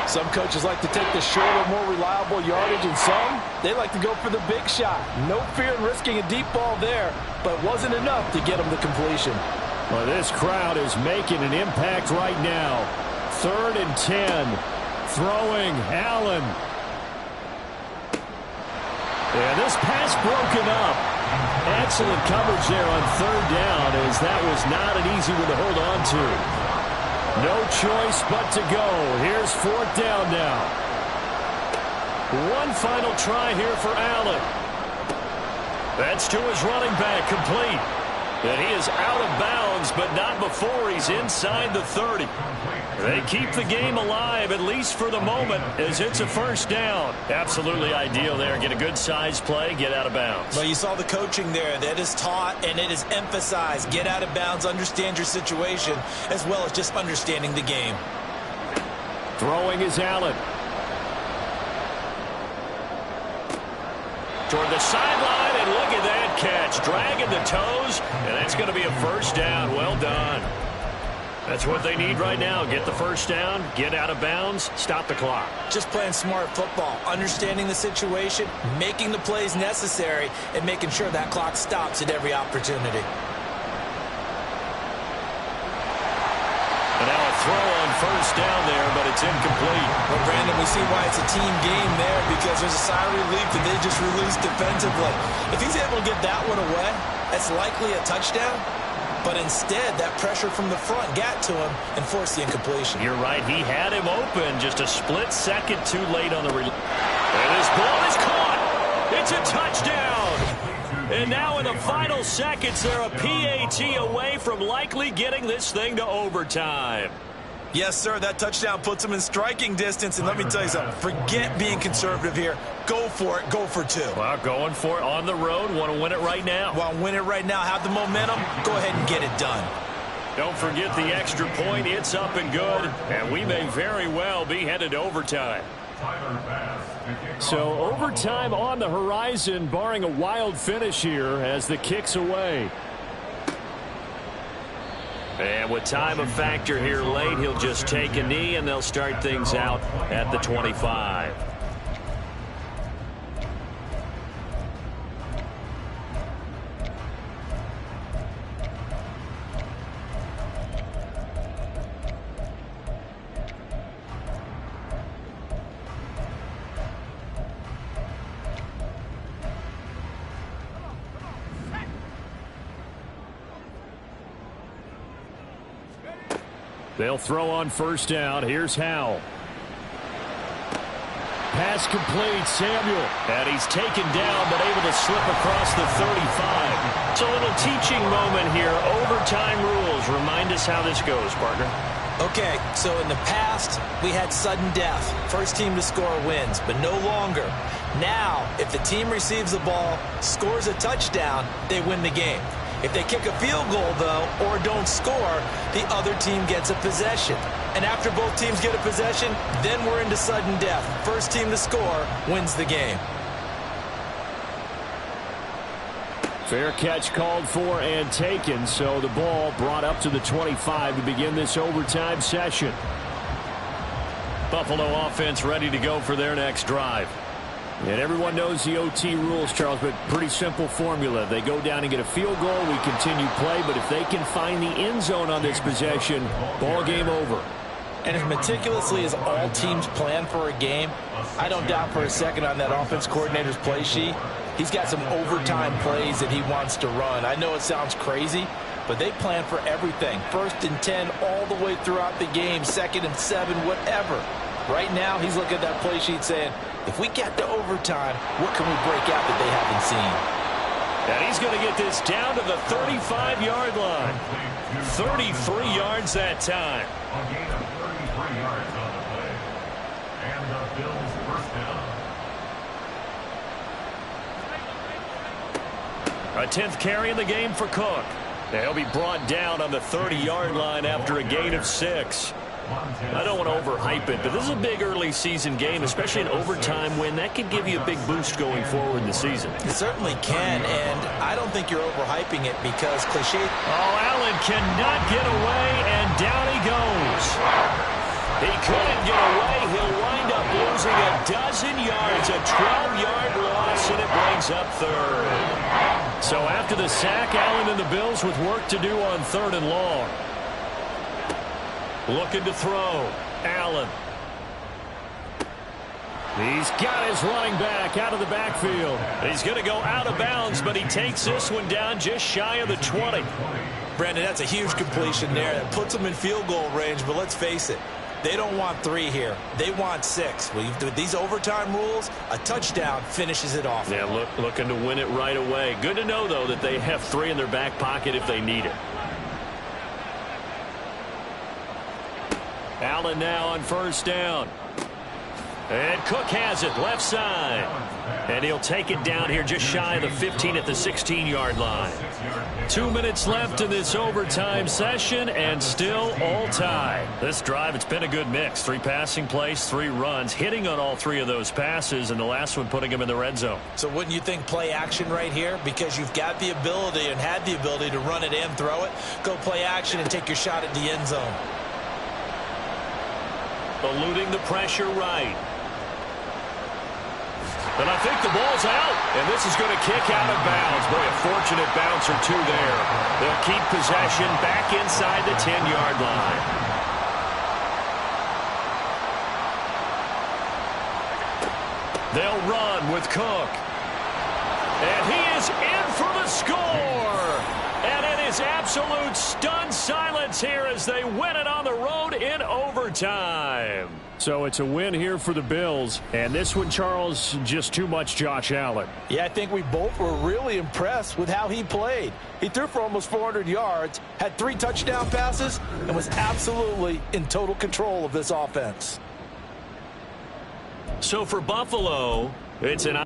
Some coaches like to take the shorter, more reliable yardage, and some, they like to go for the big shot. No fear in risking a deep ball there, but wasn't enough to get them the completion. Well, this crowd is making an impact right now. 3rd and 10. Throwing Allen. And this pass broken up. Excellent coverage there on 3rd down, as that was not an easy one to hold on to. No choice but to go. Here's 4th down now. One final try here for Allen. That's to his running back, complete. And he is out of bounds, but not before he's inside the 30. They keep the game alive, at least for the moment, as it's a 1st down. Absolutely ideal there. Get a good size play, get out of bounds. Well, you saw the coaching there. That is taught and it is emphasized. Get out of bounds, understand your situation, as well as just understanding the game. Throwing is Allen. Toward the sideline, and look at that catch. Dragging the toes, and that's going to be a 1st down. Well done. That's what they need right now. Get the 1st down, get out of bounds, stop the clock. Just playing smart football, understanding the situation, making the plays necessary, and making sure that clock stops at every opportunity. And now a throw on 1st down there, but it's incomplete. Well, Brandon, we see why it's a team game there, because there's a sigh of relief that they just released defensively. If he's able to get that one away, that's likely a touchdown. But instead, that pressure from the front got to him and forced the incompletion. You're right. He had him open. Just a split second too late on the release. And this It's a touchdown. And now in the final seconds, they're a PAT away from likely getting this thing to overtime. Yes, sir, that touchdown puts them in striking distance. And let me tell you something, forget being conservative here. Go for it. Go for two. Well, going for it on the road. Want to win it right now. Want to win it right now, have the momentum, go ahead and get it done. Don't forget the extra point. It's up and good. And we may very well be headed to overtime. So overtime on the horizon, barring a wild finish here as the kick's away. And with time a factor here late, he'll just take a knee, and they'll start things out at the 25. They'll throw on first down. Here's Howell. Pass complete, Samuel. And he's taken down, but able to slip across the 35. It's a little teaching moment here. Overtime rules. Remind us how this goes, partner. Okay, so in the past, we had sudden death. First team to score wins, but no longer. Now, if the team receives the ball, scores a touchdown, they win the game. If they kick a field goal, though, or don't score, the other team gets a possession. And after both teams get a possession, then we're into sudden death. First team to score wins the game. Fair catch called for and taken, so the ball brought up to the 25 to begin this overtime session. Buffalo offense ready to go for their next drive. And everyone knows the OT rules, Charles, but pretty simple formula. They go down and get a field goal, we continue play, but if they can find the end zone on this possession, ball game over. And as meticulously as all teams plan for a game, I don't doubt for a second on that offense coordinator's play sheet, he's got some overtime plays that he wants to run. I know it sounds crazy, but they plan for everything. 1st and 10 all the way throughout the game, 2nd and 7, whatever. Right now, he's looking at that play sheet saying, if we get to overtime, what can we break out that they haven't seen? And he's going to get this down to the 35-yard line. 33 yards that time. A gain of 33 yards on the play. And the Bills first down. A 10th carry in the game for Cook. He'll be brought down on the 30-yard line after a gain of 6. I don't want to overhype it, but this is a big early season game, especially an overtime win. That could give you a big boost going forward in the season. It certainly can, and I don't think you're overhyping it because cliche. Oh, Allen cannot get away, and down he goes. He couldn't get away. He'll wind up losing a dozen yards, a 12-yard loss, and it brings up 3rd. So after the sack, Allen and the Bills with work to do on 3rd and long. Looking to throw. Allen. He's got his running back out of the backfield. He's going to go out of bounds, but he takes this one down just shy of the 20. Brandon, that's a huge completion there. That puts them in field goal range, but let's face it. They don't want 3 here. They want 6. With these overtime rules, a touchdown finishes it off. Yeah, looking to win it right away. Good to know, though, that they have 3 in their back pocket if they need it. Allen now on first down. And Cook has it left side. And he'll take it down here just shy of the 15 at the 16-yard line. 2 minutes left in this overtime session and still all tied. This drive, it's been a good mix. 3 passing plays, 3 runs, hitting on all 3 of those passes, and the last one putting him in the red zone. So wouldn't you think play action right here? Because you've got the ability and had the ability to run it and throw it. Go play action and take your shot at the end zone. Eluding the pressure right. And I think the ball's out. And this is going to kick out of bounds. Boy, a fortunate bounce or 2 there. They'll keep possession back inside the 10-yard line. They'll run with Cook. And he is in for the score. And it is absolute stunned silence here as they win it on the road in overtime. So it's a win here for the Bills. And this one, Charles, just too much Josh Allen. Yeah, I think we both were really impressed with how he played. He threw for almost 400 yards, had 3 touchdown passes, and was absolutely in total control of this offense. So for Buffalo, it's an